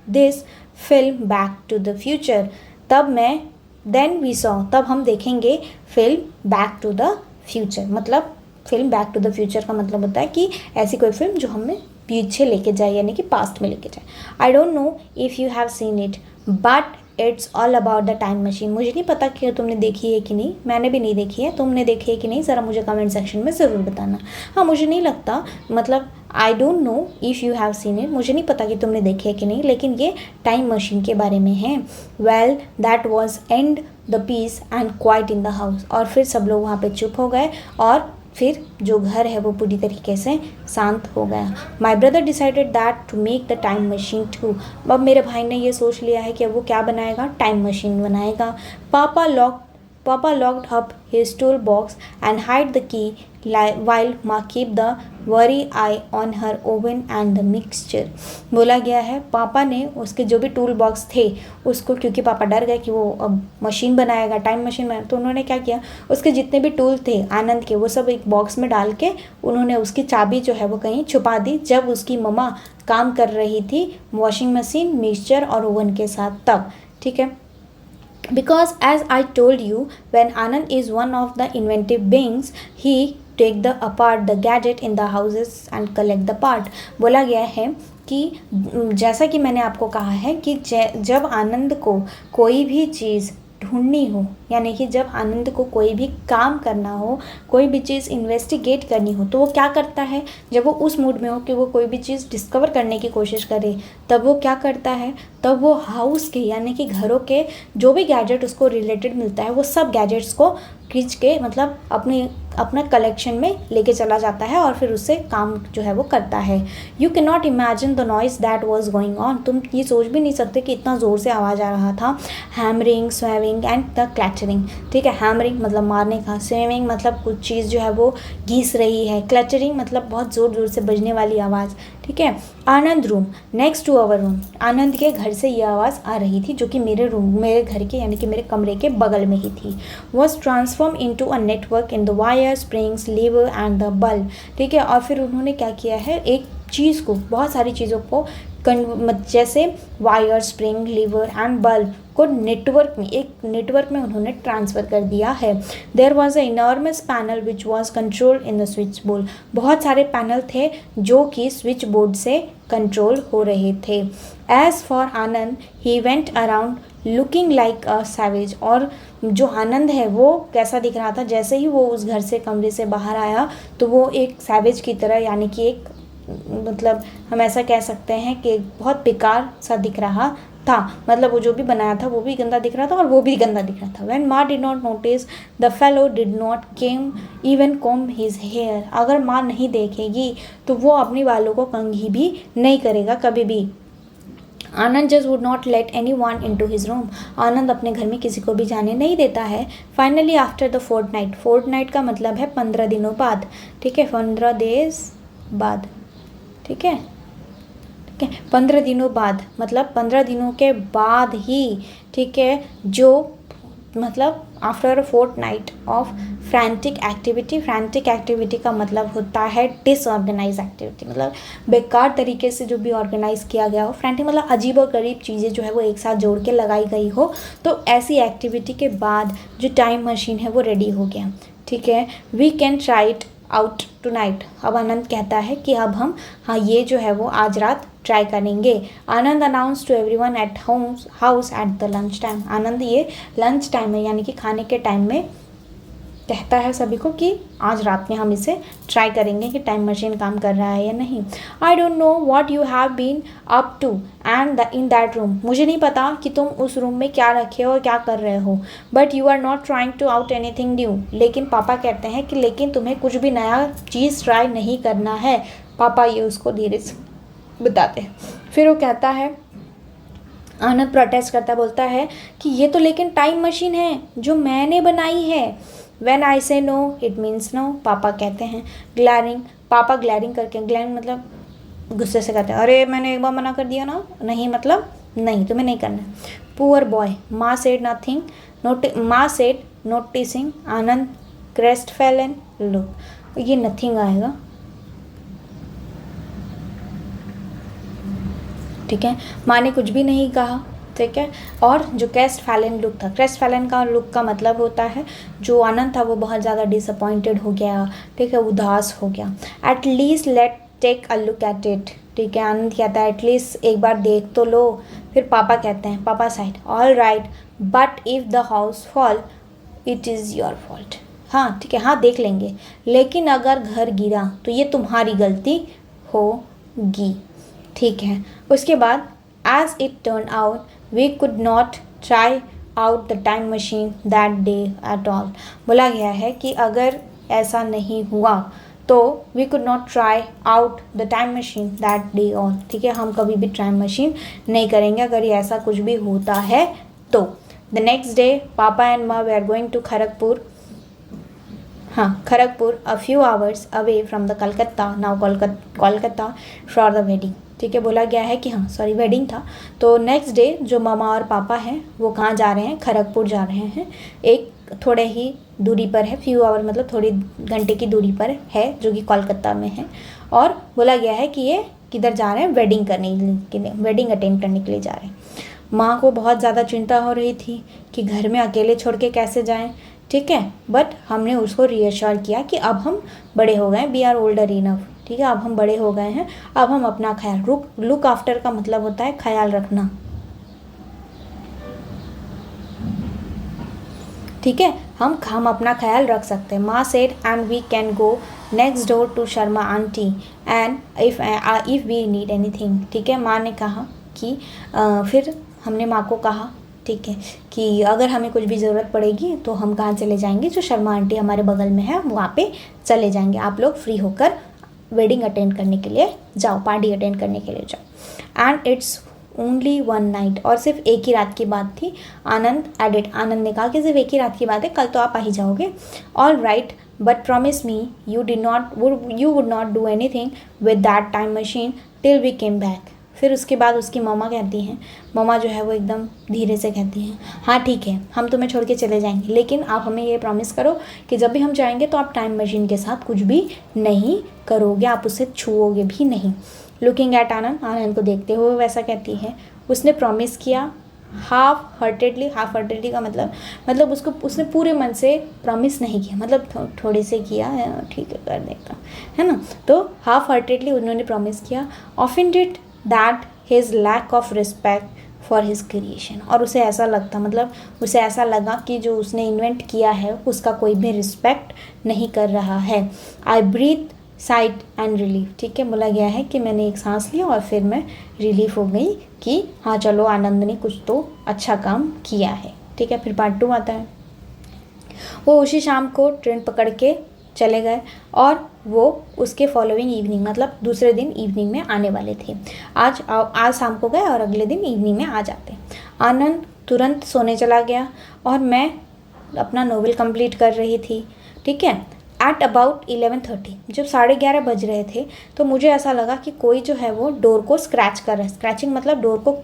this film Back to the Future, तब हम देखेंगे film Back to the Future, मतलब film Back to the Future का मतलब होता है कि ऐसी कोई फिल्म जो हमें पीछे लेके जाए, यानी कि पास्ट में लेके जाए। आई don't know if you have seen it but it's all about the time machine. मुझे नहीं पता कि तुमने देखी है कि नहीं, मैंने भी नहीं देखी है, तुमने देखी है कि नहीं ज़रा मुझे कमेंट सेक्शन में ज़रूर बताना। हाँ, मुझे नहीं लगता, मतलब आई don't know if you have seen it, मुझे नहीं पता कि तुमने देखी है कि नहीं, लेकिन ये टाइम मशीन के बारे में है। Well that was and the peace and quiet in the house, और फिर सब लोग वहाँ पे चुप हो गए और फिर जो घर है वो पूरी तरीके से शांत हो गया। My brother decided that to make the time machine too. अब मेरे भाई ने ये सोच लिया है कि अब वो क्या बनाएगा, टाइम मशीन बनाएगा। पापा locked up his tool box and hide the key while माँ keep the wary eye on her oven and the mixture। बोला गया है पापा ने उसके जो भी टूल बॉक्स थे उसको, क्योंकि पापा डर गए कि वो अब मशीन बनाएगा, टाइम मशीन बनाएगा, तो उन्होंने क्या किया, उसके जितने भी टूल थे आनंद के वो सब एक बॉक्स में डाल के उन्होंने उसकी चाबी जो है वो कहीं छुपा दी, जब उसकी मम्मा काम कर रही थी वॉशिंग मशीन, मिक्सचर और ओवन के साथ तब। ठीक है, because as I told you when Anand is one of the inventive beings, he take the apart the gadget in the houses and collect the part. बोला गया है कि जैसा कि मैंने आपको कहा है कि जब आनंद को कोई भी चीज़ ढूंढनी हो, यानी कि जब आनंद को कोई भी काम करना हो, कोई भी चीज़ इन्वेस्टिगेट करनी हो, तो वो क्या करता है? जब वो उस मूड में हो कि वो कोई भी चीज़ डिस्कवर करने की कोशिश करे, तब वो क्या करता है? तब वो हाउस के यानी कि घरों के जो भी गैजेट उसको रिलेटेड मिलता है वो सब गैजेट्स को खींच के मतलब अपना कलेक्शन में लेके चला जाता है और फिर उससे काम जो है वो करता है। You can not imagine the noise that was going on. तुम ये सोच भी नहीं सकते कि इतना ज़ोर से आवाज़ आ रहा था। Hammering, swaying and the clattering. ठीक है, हैमरिंग मतलब मारने का, स्वेविंग मतलब कुछ चीज़ जो है वो घिस रही है, क्लैचरिंग मतलब बहुत ज़ोर ज़ोर से बजने वाली आवाज़। ठीक है, Anand room next to our room. Anand के घर से ये आवाज़ आ रही थी जो कि मेरे घर के यानी कि मेरे कमरे के बगल में ही थी। Was transform into a network in the wire, springs, lever and the bulb. ठीक है, और फिर उन्होंने क्या किया है, एक चीज़ को, बहुत सारी चीज़ों को जैसे wire, spring, lever and bulb को एक नेटवर्क में उन्होंने ट्रांसफ़र कर दिया है। There was a enormous panel which was controlled in the switch board. बहुत सारे पैनल थे जो कि स्विच बोर्ड से कंट्रोल हो रहे थे। As for Anand he went around looking like a savage. और जो आनंद है वो कैसा दिख रहा था? जैसे ही वो उस घर से, कमरे से बाहर आया तो वो एक सैवेज की तरह, यानी कि एक मतलब हम ऐसा कह सकते हैं कि बहुत बेकार सा दिख रहा था। मतलब वो जो भी बनाया था वो भी गंदा दिख रहा था और वो भी गंदा दिख रहा था। When माँ did not notice, the fellow did not even comb his hair। अगर माँ नहीं देखेगी तो वो अपने बालों को कंघी भी नहीं करेगा कभी भी। Anand just would not let anyone into his room. Anand अपने घर में किसी को भी जाने नहीं देता है। Finally after the fortnight, fortnight का मतलब है 15 दिनों बाद। ठीक है, 15 डेज बाद। ठीक है, 15 दिनों बाद मतलब 15 दिनों के बाद ही। ठीक है, जो मतलब after a fortnight of frantic activity. Frantic activity का मतलब होता है डिसऑर्गेनाइज एक्टिविटी, मतलब बेकार तरीके से जो भी ऑर्गेनाइज किया गया हो। फ्रैंटिक मतलब अजीब और गरीब चीज़ें जो है वो एक साथ जोड़ के लगाई गई हो। तो ऐसी एक्टिविटी के बाद जो टाइम मशीन है वो रेडी हो गया। ठीक है, we can try it out tonight. अब आनंद कहता है कि अब हम ये जो है वो आज रात ट्राई करेंगे। Anand announce to everyone at house at the lunch time. Anand ये लंच टाइम में यानी कि खाने के टाइम में कहता है सभी को कि आज रात में हम इसे ट्राई करेंगे कि टाइम मशीन काम कर रहा है या नहीं। I don't know what you have been up to and in that room. मुझे नहीं पता कि तुम उस रूम में क्या रखे हो और क्या कर रहे हो। But you are not trying to out anything new. लेकिन पापा कहते हैं कि लेकिन तुम्हें कुछ भी नया चीज़ ट्राई नहीं करना है। पापा ये उसको धीरे से बताते हैं। फिर वो कहता है, आनंद प्रोटेस्ट करता बोलता है कि ये तो लेकिन टाइम मशीन है जो मैंने बनाई है। When I say no, it means no। पापा कहते हैं। ग्लैरिंग, पापा ग्लैरिंग करके, ग्लैरिंग मतलब गुस्से से कहते हैं, अरे मैंने एक बार मना कर दिया ना, नहीं मतलब नहीं, तुम्हें नहीं करना। पुअर बॉय, माँ सेड नथिंग, माँ सेड नोटिसिंग आनंद क्रेस्टफेलन लुक। ये नथिंग आएगा। ठीक है, माँ ने कुछ भी नहीं कहा। ठीक है, और जो क्रेस्टफेलन लुक था, क्रेस्टफेलन का लुक का मतलब होता है जो आनंद था वो बहुत ज़्यादा डिसअपॉइंटेड हो गया। ठीक है, उदास हो गया। At least let take a look at it. ठीक है, आनंद कहता है एटलीस्ट एक बार देख तो लो। फिर पापा कहते हैं, पापा side, all right but if the house fall it is your fault. हाँ ठीक है, हाँ देख लेंगे, लेकिन अगर घर गिरा तो ये तुम्हारी गलती होगी। ठीक है, उसके बाद as it turn out we could not try out the time machine that day at all. बोला गया है कि अगर ऐसा नहीं हुआ तो we could not try out the time machine that day all. ठीक है, हम कभी भी टाइम मशीन नहीं करेंगे अगर ये ऐसा कुछ भी होता है तो। द नेक्स्ट डे पापा एंड माँ वे आर गोइंग टू खड़गपुर। हाँ, Kharagpur a few hours away from the Calcutta, now Kolkata for the wedding. ठीक है, बोला गया है कि हाँ सॉरी वेडिंग था। तो नेक्स्ट डे जो मामा और पापा हैं वो कहाँ जा रहे हैं? खड़गपुर जा रहे हैं। एक थोड़े ही दूरी पर है, फ्यू आवर मतलब थोड़ी घंटे की दूरी पर है, जो कि कोलकाता में है। और बोला गया है कि ये किधर जा रहे हैं? वेडिंग करने के लिए, वेडिंग अटेंड करने के लिए जा रहे हैं। माँ को बहुत ज़्यादा चिंता हो रही थी कि घर में अकेले छोड़ के कैसे जाएं, ठीक है, बट हमने उसको रीअश्योर किया कि अब हम बड़े हो गए, वी आर ओल्डर इनफ, ठीक है, अब हम बड़े हो गए हैं, अब हम अपना ख्याल, लुक आफ्टर का मतलब होता है ख्याल रखना, ठीक है, हम अपना ख्याल रख सकते हैं। माँ said and we can go next door to Sharma aunty and if we need anything, ठीक है, माँ ने कहा कि फिर हमने माँ को कहा, ठीक है, कि अगर हमें कुछ भी ज़रूरत पड़ेगी तो हम कहाँ चले जाएंगे, जो शर्मा आंटी हमारे बगल में है वहाँ पे चले जाएंगे, आप लोग फ्री होकर वेडिंग अटेंड करने के लिए जाओ, पार्टी अटेंड करने के लिए जाओ। And it's only one night, और सिर्फ एक ही रात की बात थी। आनंद एडिड, आनंद ने कहा कि सिर्फ एक ही रात की बात है, कल तो आप आ ही जाओगे। All right but promise me you would not do anything with that time machine till we came back. फिर उसके बाद उसकी मम्मा कहती हैं, मम्मा जो है वो एकदम धीरे से कहती हैं, हाँ ठीक है, हम तुम्हें छोड़ के चले जाएंगे, लेकिन आप हमें ये प्रॉमिस करो कि जब भी हम जाएंगे तो आप टाइम मशीन के साथ कुछ भी नहीं करोगे, आप उसे छुओगे भी नहीं। लुकिंग एट आनंद, आनंद को देखते हुए वैसा कहती है, उसने प्रॉमिस किया हाफ हार्टेडली का मतलब उसने पूरे मन से प्रॉमिस नहीं किया, मतलब थोड़े से किया, ठीक है कर देता है ना, तो हाफ हार्टेडली उन्होंने प्रॉमिस किया। Offended that his lack of respect for his creation, और उसे ऐसा लगा कि जो उसने इन्वेंट किया है उसका कोई भी रिस्पेक्ट नहीं कर रहा है। आई ब्रीथ साइट एंड रिलीफ, ठीक है, बोला गया है कि मैंने एक सांस लिया और फिर मैं रिलीफ हो गई कि हाँ चलो आनंद ने कुछ तो अच्छा काम किया है, ठीक है। फिर पार्ट 2 आता है। वो उसी शाम को ट्रेन पकड़ के चले गए और वो उसके फॉलोइंग इवनिंग मतलब दूसरे दिन इवनिंग में आने वाले थे। आज शाम को गए और अगले दिन इवनिंग में आ जाते। आनंद तुरंत सोने चला गया और मैं अपना नोवेल कंप्लीट कर रही थी, ठीक है। एट अबाउट 11:30 जब 11:30 बज रहे थे तो मुझे ऐसा लगा कि कोई जो है वो डोर को स्क्रैच कर रहा है। स्क्रैचिंग मतलब डोर को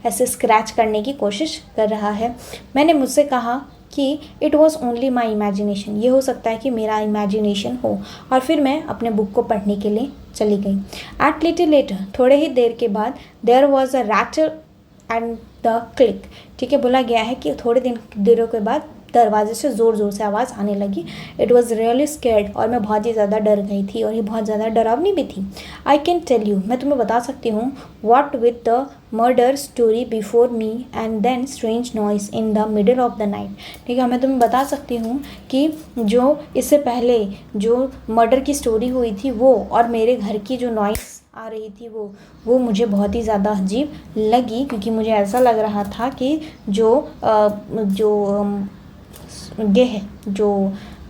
ऐसे स्क्रैच करने की कोशिश कर रहा है। मैंने मुझसे कहा कि it was only my imagination, ये हो सकता है कि मेरा इमेजिनेशन हो, और फिर मैं अपने बुक को पढ़ने के लिए चली गई। एट लिटिल लेटर थोड़े ही देर के बाद there was a ratchet and the click, ठीक है, बोला गया है कि थोड़े देरों के बाद दरवाजे से ज़ोर ज़ोर से आवाज़ आने लगी। इट वॉज रियली स्कैर्ड, और मैं बहुत ही ज़्यादा डर गई थी और ये बहुत ज़्यादा डरावनी भी थी। आई कैन टेल यू, मैं तुम्हें बता सकती हूँ, what with the murder story before me and then strange noise in the middle of the night, ठीक है, मैं तुम्हें बता सकती हूँ कि जो इससे पहले जो मर्डर की स्टोरी हुई थी वो और मेरे घर की जो नॉइस आ रही थी वो मुझे बहुत ही ज़्यादा अजीब लगी, क्योंकि मुझे ऐसा लग रहा था कि जो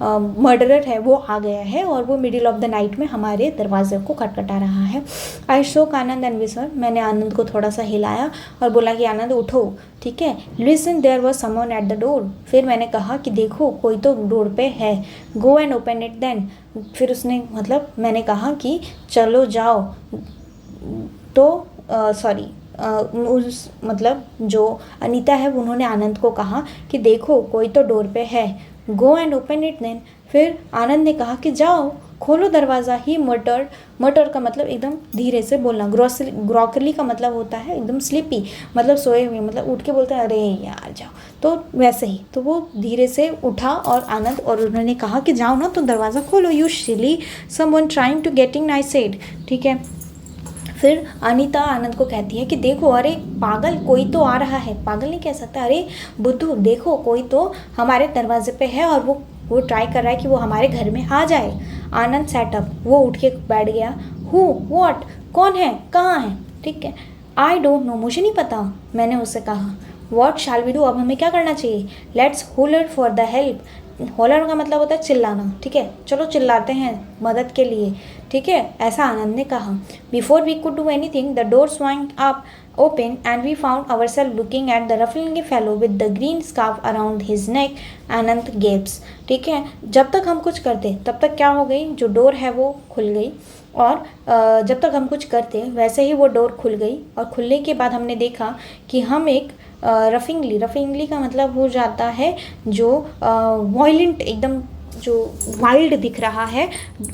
मर्डरर है वो आ गया है और वो मिडिल ऑफ द नाइट में हमारे दरवाजे को खटखटा रहा है। आई शोक आनंद एंड विस्पर, मैंने आनंद को थोड़ा सा हिलाया और बोला कि आनंद उठो, ठीक है। Listen there was someone at the door, फिर मैंने कहा कि देखो कोई तो डोर पे है। Go and open it then, फिर उसने मैंने कहा कि चलो जाओ, तो जो अनीता है उन्होंने आनंद को कहा कि देखो कोई तो डोर पे है। Go and open it then, फिर आनंद ने कहा कि जाओ खोलो दरवाज़ा। ही मटर का मतलब एकदम धीरे से बोलना। ग्रॉकली का मतलब होता है एकदम स्लीपी, मतलब सोए हुए, मतलब उठ के बोलते हैं अरे यार जाओ, तो वैसे ही तो वो धीरे से उठा और आनंद, और उन्होंने कहा कि जाओ ना तो दरवाज़ा खोलो। You silly someone trying to getting nice said, ठीक है। फिर अनीता आनंद को कहती है कि देखो अरे पागल कोई तो आ रहा है, पागल नहीं कह सकता, अरे बुद्धू देखो कोई तो हमारे दरवाजे पे है और वो ट्राई कर रहा है कि वो हमारे घर में आ जाए। आनंद सेटअप, वो उठ के बैठ गया। हु व्हाट, कौन है, कहाँ है, ठीक है। आई डोंट नो, मुझे नहीं पता, मैंने उससे कहा। व्हाट शैल वी डू, अब हमें क्या करना चाहिए। Let's holer for the help, holer का मतलब होता है चिल्लाना, ठीक है, चलो चिल्लाते हैं मदद के लिए, ठीक है, ऐसा आनंद ने कहा। Before we could do anything the door swung up open and we found ourself looking at the ruffling fellow with the green scarf around his neck. Anand gapes, ठीक है, जब तक हम कुछ करते तब तक क्या हो गई, जो डोर है वो खुल गई, और जब तक हम कुछ करते वैसे ही वो डोर खुल गई, और खुलने के बाद हमने देखा कि हम एक रफिंगली का मतलब हो जाता है जो वायलेंट, एकदम जो वाइल्ड दिख रहा है,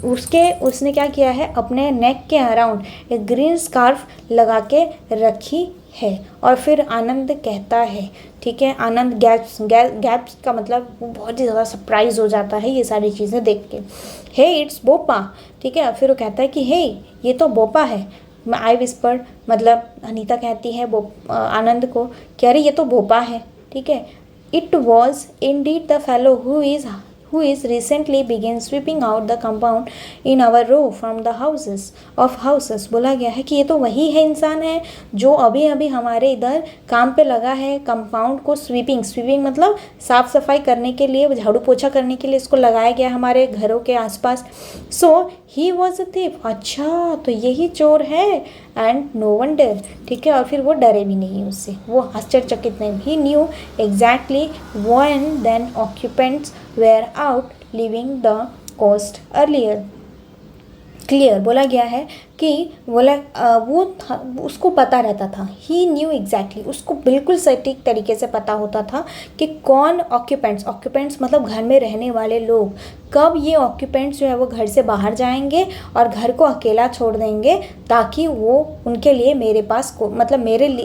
उसने क्या किया है, अपने नेक के अराउंड एक ग्रीन स्कार्फ लगा के रखी है। और फिर आनंद कहता है ठीक है। आनंद गैप्स का मतलब वो बहुत ही ज़्यादा सरप्राइज हो जाता है ये सारी चीज़ें देख के। हे इट्स बोपा, ठीक है। फिर वो कहता है कि हे ये तो बोपा है। आई विस्पर्ड, मतलब अनीता कहती है आनंद को कि अरे ये तो भोपा है, ठीक है। It was Indeed the fellow who is recently began sweeping out the compound in our row from the houses। बोला गया है कि ये तो वही है, इंसान है जो अभी अभी हमारे इधर काम पे लगा है, कंपाउंड को स्वीपिंग मतलब साफ सफाई करने के लिए, झाड़ू पोछा करने के लिए इसको लगाया गया हमारे घरों के आसपास। सो ही वॉज अ थिफ, अच्छा तो यही चोर है। एंड नो वंडर, ठीक है। और फिर वो डरे भी नहीं उससे, वो आश्चर्यचकित नहीं। He knew exactly when then occupants were out living the coast earlier. Clear, बोला गया है कि वो उसको पता रहता था। ही न्यू एग्जैक्टली, उसको बिल्कुल सटीक तरीके से पता होता था कि कौन ऑक्यूपेंट्स मतलब घर में रहने वाले लोग, कब ये ऑक्यूपेंट्स जो है वो घर से बाहर जाएंगे और घर को अकेला छोड़ देंगे, ताकि वो उनके लिए मेरे पास मतलब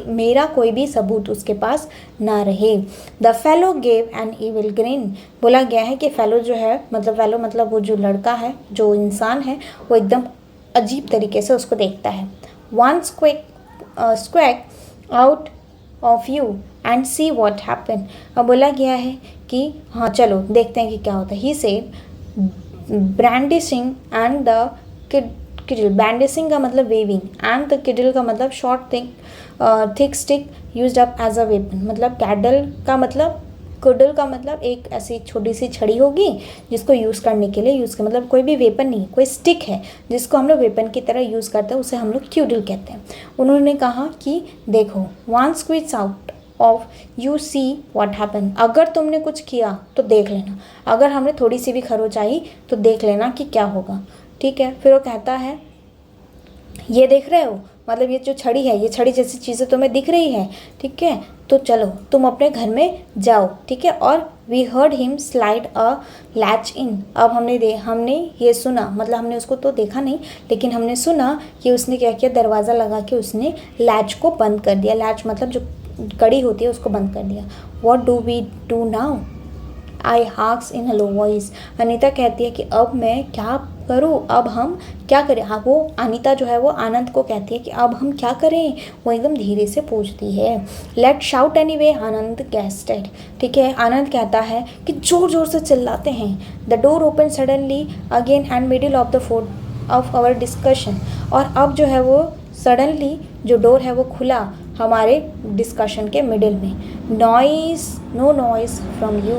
मेरा कोई भी सबूत उसके पास ना रहे। The fellow gave an evil green, बोला गया है कि फेलो जो है मतलब वो जो लड़का है, जो इंसान है, वो एकदम अजीब तरीके से उसको देखता है। One squawk out of you and see what happen. अब बोला गया है कि हाँ चलो देखते हैं कि क्या होता है। He said brandishing and the cudgel, brandishing का मतलब वेविंग, एंड द किडल का मतलब short thick stick used up as a weapon. मतलब कुडल का मतलब एक ऐसी छोटी सी छड़ी होगी जिसको यूज़ करने के लिए मतलब कोई भी वेपन नहीं, कोई स्टिक है जिसको हम लोग वेपन की तरह यूज़ करते हैं, उसे हम लोग क्यूडल कहते हैं। उन्होंने कहा कि देखो one squeeze out of you see what happen, अगर तुमने कुछ किया तो देख लेना, अगर हमने थोड़ी सी भी खरोच आई तो देख लेना कि क्या होगा, ठीक है। फिर वो कहता है ये देख रहे हो, मतलब ये जो छड़ी है, ये छड़ी जैसी चीज़ें तुम्हें दिख रही है, ठीक है, तो चलो तुम अपने घर में जाओ, ठीक है। और we heard him slide a latch in, अब हमने ये सुना, मतलब हमने उसको तो देखा नहीं लेकिन हमने सुना कि उसने क्या किया, दरवाज़ा लगा के उसने लैच को बंद कर दिया। लैच मतलब जो कड़ी होती है उसको बंद कर दिया। What do we do now, I hawks in a low voice. Anita कहती है कि अब मैं क्या करूँ, अब हम क्या करें। हाँ, वो अनीता जो है वो आनंद को कहती है कि अब हम क्या करें, वो एकदम धीरे से पूछती है। लेट शाउट एनीवे, आनंद गेस्टेड, ठीक है। आनंद कहता है कि जोर जोर से चिल्लाते हैं। The door open suddenly again and middle of the fort of our discussion, और अब जो है वो सडनली जो डोर है वो खुला हमारे डिस्कशन के मिडिल में। नो नॉइस फ्रॉम यू,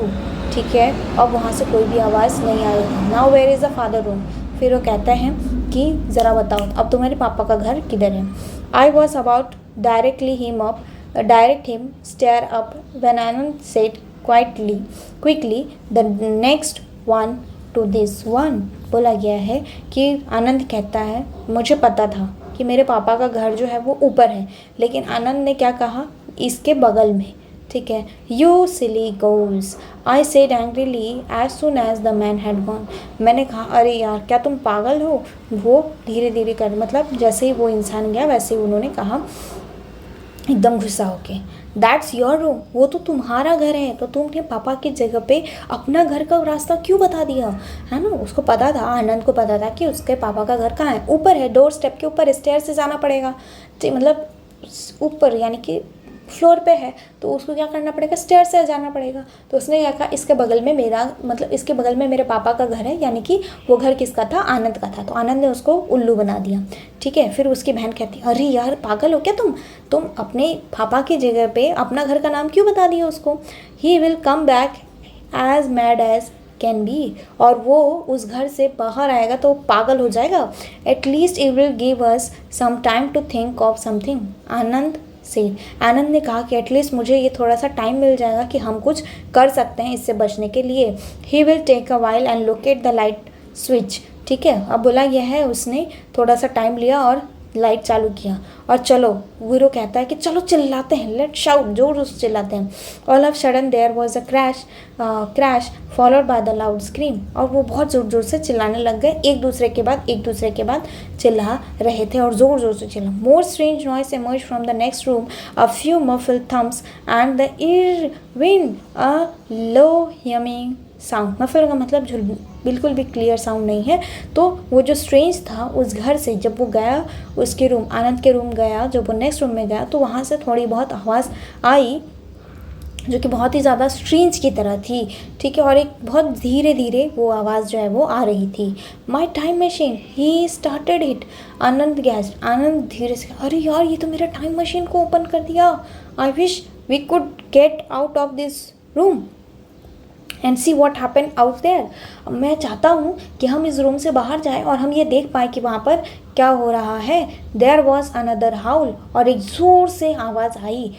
ठीक है। अब वहाँ से कोई भी आवाज़ नहीं आई। Now where is the father room, फिर वो कहते हैं कि ज़रा बताओ अब तुम्हारे पापा का घर किधर है। I was about direct him stair up when Anand said quickly the next one to this one. बोला गया है कि आनंद कहता है मुझे पता था कि मेरे पापा का घर जो है वो ऊपर है, लेकिन आनंद ने क्या कहा, इसके बगल में, ठीक है। You silly goals, I said angrily as soon as the man had gone. मैंने कहा अरे यार क्या तुम पागल हो। वो धीरे धीरे कर, मतलब जैसे ही वो इंसान गया वैसे ही उन्होंने कहा एकदम गुस्सा होके, दैट्स योर रूम, वो तो तुम्हारा घर है, तो तुमने पापा की जगह पे अपना घर का रास्ता क्यों बता दिया, है ना। उसको पता था, आनंद को पता था कि उसके पापा का घर कहाँ है, ऊपर है, डोर स्टेप के ऊपर, स्टेयर से जाना पड़ेगा, मतलब ऊपर यानी कि फ्लोर पे है, तो उसको क्या करना पड़ेगा, स्टेयर से जाना पड़ेगा। तो उसने क्या कहा, इसके बगल में मेरे पापा का घर है, यानी कि वो घर किसका था, आनंद का था। तो आनंद ने उसको उल्लू बना दिया, ठीक है। फिर उसकी बहन कहती अरे यार पागल हो क्या तुम अपने पापा की जगह पे अपना घर का नाम क्यों बता दिया उसको। He will come back as mad as can be, और वो उस घर से बाहर आएगा तो पागल हो जाएगा। At least it will give us some time to think of something, Anand ने कहा कि एटलीस्ट मुझे ये थोड़ा सा टाइम मिल जाएगा कि हम कुछ कर सकते हैं इससे बचने के लिए। He will take a while and locate the light switch, ठीक है। अब बोला यह है उसने थोड़ा सा टाइम लिया और लाइट चालू किया और चलो, वीरो कहता है कि चलो चिल्लाते हैं, लेट शाउट, जोर से चिल्लाते हैं। All of sudden there was a crash followed by the loud scream, और वो बहुत ज़ोर ज़ोर से चिल्लाने लग गए, एक दूसरे के बाद चिल्ला रहे थे और ज़ोर ज़ोर से चिल्ला। More strange noise emerged from the next room, a few muffled thumps and the ear wind a low humming sound. Muffle का मतलब जो बिल्कुल भी क्लियर साउंड नहीं है। तो वो जो स्ट्रेंज था उस घर से जब वो गया उसके रूम, आनंद के रूम गया, जब वो नेक्स्ट रूम में गया तो वहाँ से थोड़ी बहुत आवाज़ आई जो कि बहुत ही ज़्यादा स्ट्रेंज की तरह थी, ठीक है, और एक बहुत धीरे धीरे वो आवाज़ जो है वो आ रही थी। My time machine, he started it, Anand guessed, Anand धीरे से, अरे यार ये तो मेरा टाइम मशीन को ओपन कर दिया, I wish we could get out of this room and see what happen out there. मैं चाहता हूँ कि हम इस रूम से बाहर जाएं और हम ये देख पाए कि वहाँ पर क्या हो रहा है। देयर वॉज अनदर हाउल, और एक ज़ोर से आवाज़ आई,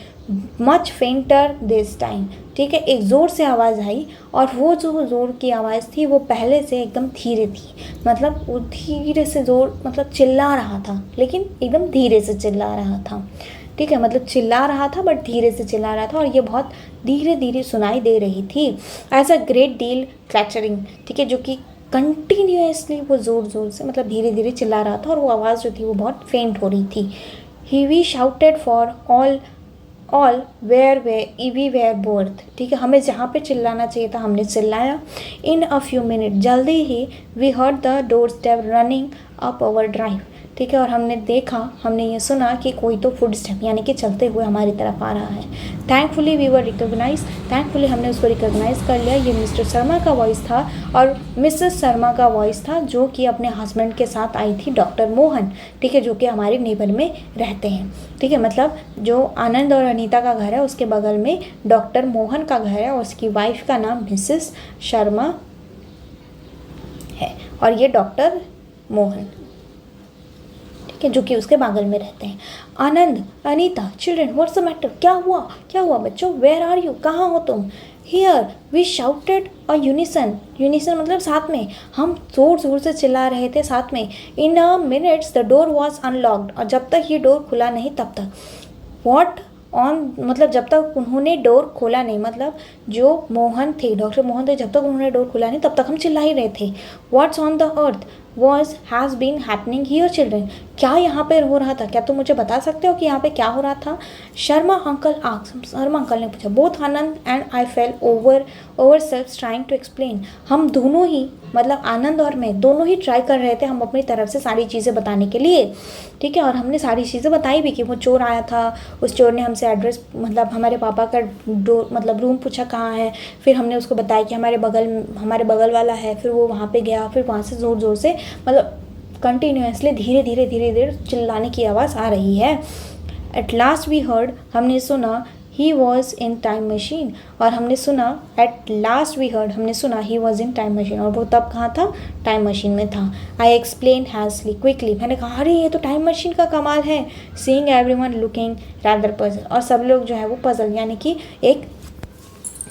मच फेंटर दिस टाइम, ठीक है, एक ज़ोर से आवाज़ आई, और वो जो ज़ोर की आवाज़ थी वो पहले से एकदम धीरे थी, मतलब वो धीरे से ज़ोर, मतलब चिल्ला रहा था लेकिन एकदम धीरे से चिल्ला रहा था, ठीक है, मतलब चिल्ला रहा था बट धीरे से चिल्ला रहा था, और ये बहुत धीरे धीरे सुनाई दे रही थी। एज अ ग्रेट डील क्लैचरिंग, ठीक है, जो कि कंटिन्यूसली वो ज़ोर ज़ोर से, मतलब धीरे धीरे चिल्ला रहा था, और वो आवाज़ जो थी वो बहुत फेंट हो रही थी। He we shouted for all where we were worth, ठीक है, हमें जहाँ पे चिल्लाना चाहिए था हमने चिल्लाया। इन अ फ्यू मिनट, जल्दी ही we heard the door step running up our drive, ठीक है, और हमने ये सुना कि कोई तो फुट स्टेप यानी कि चलते हुए हमारी तरफ आ रहा है। Thankfully we were recognise, thankfully हमने उसको रिकॉग्नाइज कर लिया। ये मिस्टर शर्मा का वॉइस था और मिसेस शर्मा का वॉइस था, जो कि अपने हस्बैंड के साथ आई थी, डॉक्टर मोहन, ठीक है, जो कि हमारे नेबर में रहते हैं, ठीक है, मतलब जो आनंद और अनीता का घर है उसके बगल में डॉक्टर मोहन का घर है और उसकी वाइफ का नाम मिसेस शर्मा है, और ये डॉक्टर मोहन, जो कि उसके बगल में रहते हैं। Anand, Anita, children, what's the matter, क्या हुआ बच्चों, वेयर आर यू, कहाँ हो तुम। Here we shouted a unison, unison मतलब साथ में, हम जोर जोर से चिल्ला रहे थे साथ में। In a minutes the door was unlocked, और जब तक ये डोर खुला नहीं तब तक। वॉट ऑन, मतलब जब तक उन्होंने डोर खोला नहीं, मतलब जो मोहन थे, डॉक्टर मोहन थे, जब तक उन्होंने डोर खोला नहीं तब तक हम चिल्ला ही रहे थे। What's on the earth was has been happening here children, क्या यहाँ पे हो रहा था, क्या तुम मुझे बता सकते हो कि यहाँ पे क्या हो रहा था। शर्मा अंकल ने पूछा। Both Anand and I fell over self trying to explain, हम दोनों ही, मतलब आनंद और मैं दोनों ही ट्राई कर रहे थे हम अपनी तरफ से सारी चीज़ें बताने के लिए, ठीक है, और हमने सारी चीज़ें बताई भी कि वो चोर आया था, उस चोर ने हमसे एड्रेस, मतलब हमारे पापा का डोर, मतलब रूम पूछा कहाँ है, फिर हमने उसको बताया कि हमारे बगल वाला है, फिर वो वहाँ पे गया, फिर वहाँ से ज़ोर ज़ोर से, मतलब कंटिन्यूसली धीरे धीरे चिल्लाने की आवाज़ आ रही है। एट लास्ट वी हर्ड, हमने सुना, he was in time machine, और हमने सुना, एट लास्ट वी हर्ड, हमने सुना he was in time machine, और वो तब कहाँ था, टाइम मशीन में था। आई एक्सप्लेन हैजली क्विकली, मैंने कहा अरे ये तो टाइम मशीन का कमाल है। Seeing everyone looking rather puzzle, और सब लोग जो है वो पजल यानी कि एक,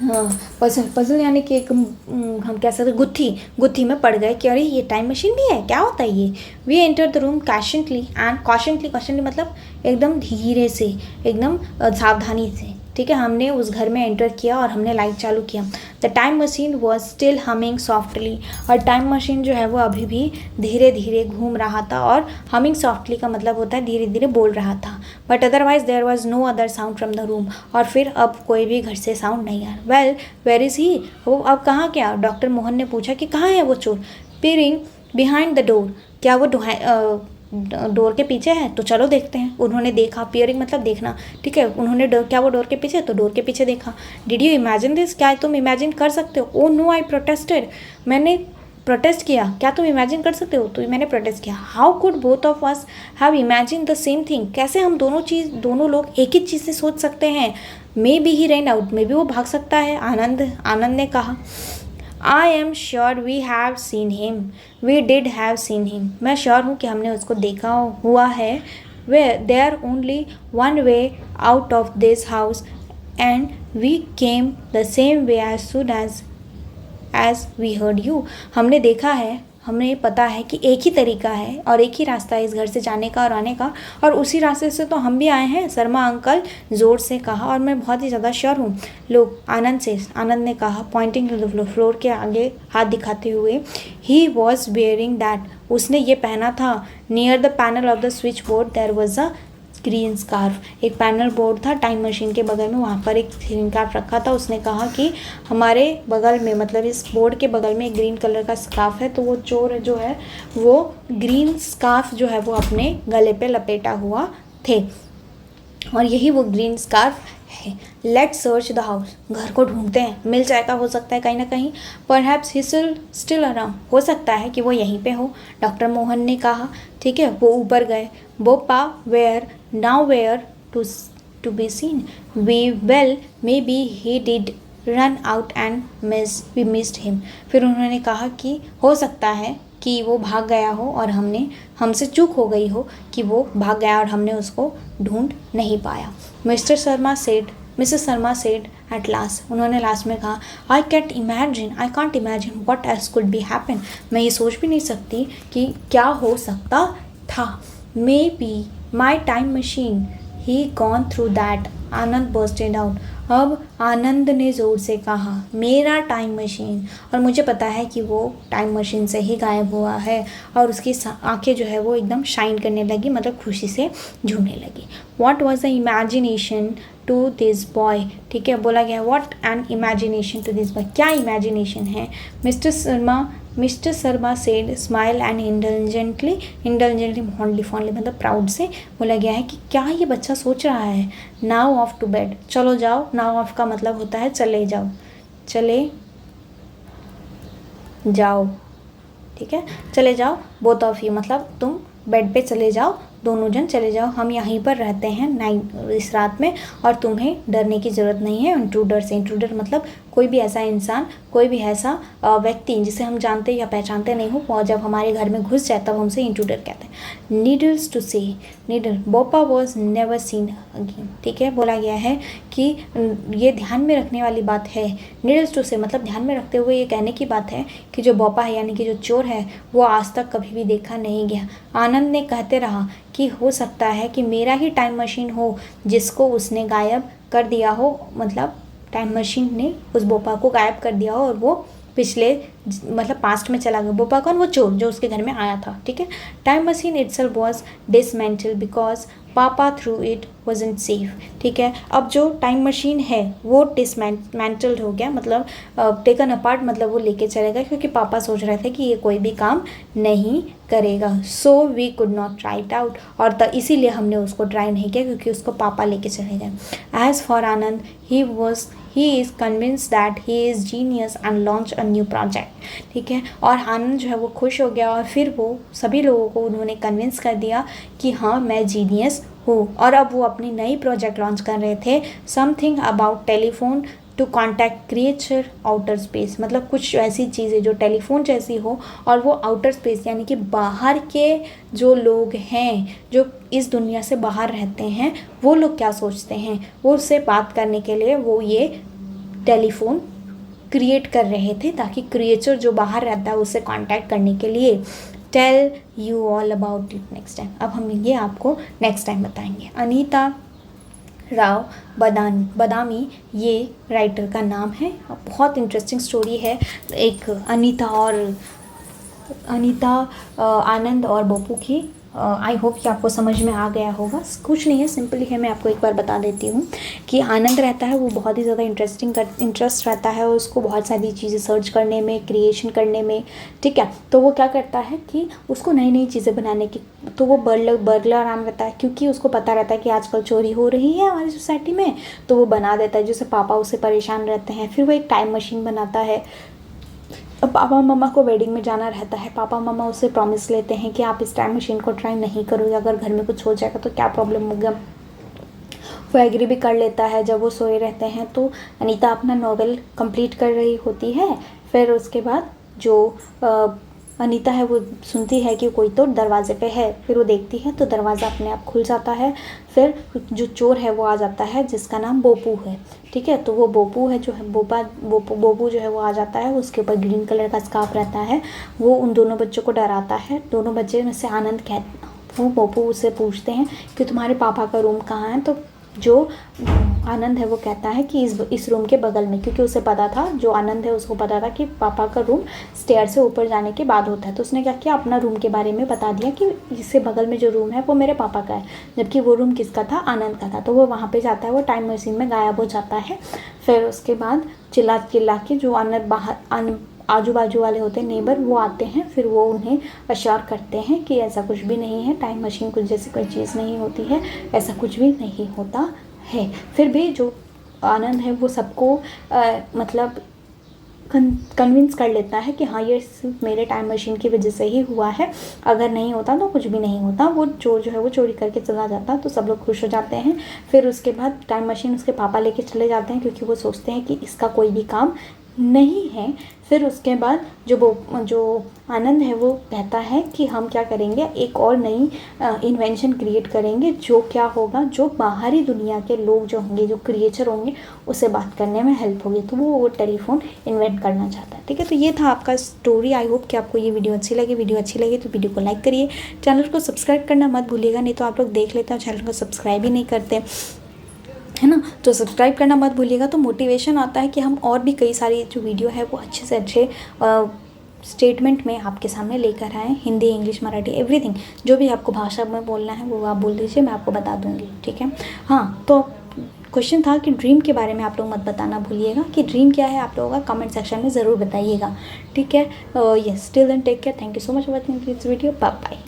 हाँ, पजल यानी कि एक, हम कह सकते गुत्थी में पड़ गए कि अरे ये टाइम मशीन भी है, क्या होता है ये। वी एंटर द रूम कॉशनली मतलब एकदम धीरे से, एकदम सावधानी से, ठीक है, हमने उस घर में एंटर किया और हमने लाइट चालू किया। The time machine was still humming softly, और टाइम मशीन जो है वो अभी भी धीरे धीरे घूम रहा था, और हमिंग सॉफ्टली का मतलब होता है धीरे धीरे बोल रहा था। But otherwise there was no other sound from the room, और फिर अब कोई भी घर से साउंड नहीं आ रहा। वेल वेयर इज़ ही, वो अब कहाँ गया, डॉक्टर मोहन ने पूछा कि कहाँ है वो चोर। पीरिंग बिहाइंड द डोर, क्या वो डोर के पीछे है, तो चलो देखते हैं। उन्होंने देखा, पियरिंग मतलब देखना, ठीक है, उन्होंने क्या वो डोर के पीछे, तो डोर के पीछे देखा। डिड यू इमेजिन दिस, क्या तुम इमेजिन कर सकते हो। ओ नो आई प्रोटेस्टेड, मैंने प्रोटेस्ट किया, क्या तुम इमेजिन कर सकते हो, तो मैंने प्रोटेस्ट किया। How could both of us have imagine the same thing, कैसे हम दोनों लोग एक ही चीज़ से सोच सकते हैं। Maybe he run out, maybe वो भाग सकता है, आनंद ने कहा। I am sure we have seen him, we did have seen him, मैं श्योर हूँ कि हमने उसको देखा हुआ है। Way there only one way out of this house and we came the same way as soon as we heard you, हमने देखा है, हमें पता है कि एक ही तरीका है और एक ही रास्ता है इस घर से जाने का और आने का, और उसी रास्ते से तो हम भी आए हैं, शर्मा अंकल ज़ोर से कहा, और मैं बहुत ही ज़्यादा श्योर हूँ। लोग आनंद ने कहा, पॉइंटिंग टू द फ्लोर के आगे हाथ दिखाते हुए। ही वॉज वेयरिंग दैट, उसने ये पहना था। Near the panel of the switch board there was a green scarf, एक पैनल बोर्ड था टाइम मशीन के बगल में, वहाँ पर एक ग्रीन स्कार्फ रखा था। उसने कहा कि हमारे बगल में, मतलब इस बोर्ड के बगल में एक ग्रीन कलर का स्कार्फ है। तो वो चोर जो है वो ग्रीन स्कार्फ जो है वो अपने गले पे लपेटा हुआ थे, और यही वो ग्रीन स्कार्फ है। लेट्स सर्च द हाउस, घर को ढूंढते हैं, मिल जाएगा हो सकता है कहीं ना कहीं। परहैप्स ही स्टिल अराउंड, हो सकता है कि वो यहीं पे हो, डॉक्टर मोहन ने कहा। ठीक है, वो ऊपर गए। Bopa were nowhere to be seen, we well maybe he did run out and we missed him. फिर उन्होंने कहा कि हो सकता है कि वो भाग गया हो और हमसे चूक हो गई हो कि वो भाग गया और हमने उसको ढूंढ नहीं पाया। Mrs Sharma said at last, उन्होंने लास्ट में कहा, I can't imagine what else could be happen, मैं ये सोच भी नहीं सकती कि क्या हो सकता था। May be my time machine he gone through that, Anand bursted out. अब आनंद ने ज़ोर से कहा, मेरा टाइम मशीन, और मुझे पता है कि वो टाइम मशीन से ही गायब हुआ है। और उसकी आंखें जो है वो एकदम शाइन करने लगी, मतलब खुशी से झूमने लगी। What was the imagination to this boy, ठीक है, बोला गया what an imagination to this boy, क्या इमेजिनेशन है। Mister Sharma said smile and indulgently fondly, मतलब प्राउड से बोला गया है कि क्या ये बच्चा सोच रहा है। नाउ ऑफ टू बेड, चलो जाओ। नाउ ऑफ का मतलब होता है चले जाओ, ठीक है, चले जाओ। बोथ ऑफ यू मतलब तुम बेड पे चले जाओ, दोनों जन चले जाओ, हम यहीं पर रहते हैं नाइट इस रात में, और तुम्हें डरने की ज़रूरत नहीं है इंट्रूडर से। इंट्रूडर मतलब कोई भी ऐसा इंसान, कोई भी ऐसा व्यक्ति जिसे हम जानते या पहचानते नहीं हो, और जब हमारे घर में घुस जाए तब हमसे इंट्रूडर कहते हैं। Needless to say needle, Bopa was never seen again, ठीक है, बोला गया है कि ये ध्यान में रखने वाली बात है। नीडल्स टू से मतलब ध्यान में रखते हुए ये कहने की बात है कि जो बोपा है यानी कि जो चोर है वो आज तक कभी भी देखा नहीं गया। आनंद ने कहते रहा कि हो सकता है कि मेरा ही टाइम मशीन हो जिसको उसने गायब कर दिया हो, मतलब टाइम मशीन ने उस बोपा को गायब कर दिया हो और वो पिछले मतलब पास्ट में चला गया। बोपा कौन, वो चोर जो उसके घर में आया था, ठीक है। Time machine itself was dismantled because पापा थ्रू इट वाजंट सेफ, ठीक है। अब जो टाइम मशीन है वो डिसमेंटल्ड हो गया, मतलब टेकन अपार्ट, मतलब वो लेके चले गए क्योंकि पापा सोच रहे थे कि ये कोई भी काम नहीं करेगा। So we could not try it out, और इसीलिए हमने उसको ट्राई नहीं किया क्योंकि उसको पापा लेके चले गए। As for Anand, he is convinced that he is genius and launch a new project, ठीक है। और आनंद जो है वो खुश हो गया और फिर वो सभी लोगों को उन्होंने कन्विंस कर दिया कि हाँ मैं जीनियस हूँ, और अब वो अपनी नई प्रोजेक्ट लॉन्च कर रहे थे। Something about telephone to contact creature outer space, मतलब कुछ ऐसी चीज़ें जो टेलीफोन जैसी हो और वो आउटर स्पेस यानी कि बाहर के जो लोग हैं, जो इस दुनिया से बाहर रहते हैं, वो लोग क्या सोचते हैं, वो उससे बात करने के लिए वो ये टेलीफोन क्रिएट कर रहे थे ताकि क्रिएचर जो बाहर रहता है उससे कांटेक्ट करने के लिए। Tell you all about it next time, अब हम ये आपको नेक्स्ट टाइम बताएंगे। अनीता राव बदामी ये राइटर का नाम है। बहुत इंटरेस्टिंग स्टोरी है, एक अनीता आनंद और बप्पू की। आई होप कि आपको समझ में आ गया होगा। कुछ नहीं है, सिंपली है, मैं आपको एक बार बता देती हूँ कि आनंद रहता है वो बहुत ही ज़्यादा इंटरेस्ट रहता है उसको बहुत सारी चीज़ें सर्च करने में, क्रिएशन करने में, ठीक है। तो वो क्या करता है कि उसको नई नई चीज़ें बनाने की, तो वो बर्गलर आराम रहता है क्योंकि उसको पता रहता है कि आजकल चोरी हो रही है हमारी सोसाइटी में, तो वो बना देता है, जैसे पापा उससे परेशान रहते हैं। फिर वो एक टाइम मशीन बनाता है। अब पापा मम्मा को वेडिंग में जाना रहता है, पापा मम्मा उससे प्रॉमिस लेते हैं कि आप इस टाइम मशीन को ट्राई नहीं करोगे, अगर घर में कुछ हो जाएगा तो क्या प्रॉब्लम होगा। वो एग्री भी कर लेता है। जब वो सोए रहते हैं तो अनीता अपना नॉवेल कंप्लीट कर रही होती है। फिर उसके बाद जो अनीता है वो सुनती है कि कोई तो दरवाजे पे है, फिर वो देखती है तो दरवाज़ा अपने आप खुल जाता है। फिर जो चोर है वो आ जाता है जिसका नाम बोपू है, ठीक है। तो वो बोपू है जो है बोपू जो है वो आ जाता है, उसके ऊपर ग्रीन कलर का स्कार्फ रहता है। वो उन दोनों बच्चों को डराता है। दोनों बच्चे में से आनंद वो बोपू से पूछते हैं कि तुम्हारे पापा का रूम कहाँ है। तो जो आनंद है वो कहता है कि इस रूम के बगल में, क्योंकि उसे पता था, जो आनंद है उसको पता था कि पापा का रूम स्टेयर से ऊपर जाने के बाद होता है। तो उसने क्या किया, अपना रूम के बारे में बता दिया कि इससे बगल में जो रूम है वो मेरे पापा का है, जबकि वो रूम किसका था, आनंद का था। तो वो वहाँ पे जाता है, वो टाइम मशीन में गायब हो जाता है। फिर उसके बाद चिल्ला चिल्ला के जो आनंद बाहर आजू बाजू वाले होते हैं, नेबर, वो आते हैं। फिर वो उन्हें अश्योर करते हैं कि ऐसा कुछ भी नहीं है, टाइम मशीन कुछ जैसी कोई चीज़ नहीं होती है, ऐसा कुछ भी नहीं होता है। फिर भी जो आनंद है वो सबको मतलब कन्विंस कर लेता है कि हाँ ये सिर्फ मेरे टाइम मशीन की वजह से ही हुआ है, अगर नहीं होता तो कुछ भी नहीं होता। वो चोर जो है वो चोरी करके चला जाता, तो सब लोग खुश हो जाते हैं। फिर उसके बाद टाइम मशीन उसके पापा लेके चले जाते हैं, क्योंकि वो सोचते हैं कि इसका कोई भी काम नहीं है। फिर उसके बाद जो आनंद है वो कहता है कि हम क्या करेंगे, एक और नई इन्वेंशन क्रिएट करेंगे, जो क्या होगा, जो बाहरी दुनिया के लोग जो होंगे, जो क्रिएचर होंगे, उससे बात करने में हेल्प होगी। तो वो टेलीफोन इन्वेंट करना चाहता है, ठीक है। तो ये था आपका स्टोरी। आई होप कि आपको ये वीडियो अच्छी लगी। वीडियो अच्छी लगी तो वीडियो को लाइक करिए, चैनल को सब्सक्राइब करना मत भूलिएगा, नहीं तो आप लोग देख लेते हैं चैनल को सब्सक्राइब ही नहीं करते, है ना। तो सब्सक्राइब करना मत भूलिएगा, तो मोटिवेशन आता है कि हम और भी कई सारी जो वीडियो है वो अच्छे से अच्छे स्टेटमेंट में आपके सामने लेकर आएँ। हिंदी, इंग्लिश, मराठी, एवरीथिंग, जो भी आपको भाषा में बोलना है वो आप बोल दीजिए, मैं आपको बता दूँगी, ठीक है। हाँ, तो क्वेश्चन था कि ड्रीम के बारे में आप लोग मत बताना भूलिएगा कि ड्रीम क्या है, आप लोगों का कमेंट सेक्शन में ज़रूर बताइएगा, ठीक है। Yes, till then take care, thank you so much for watching this video, bye bye.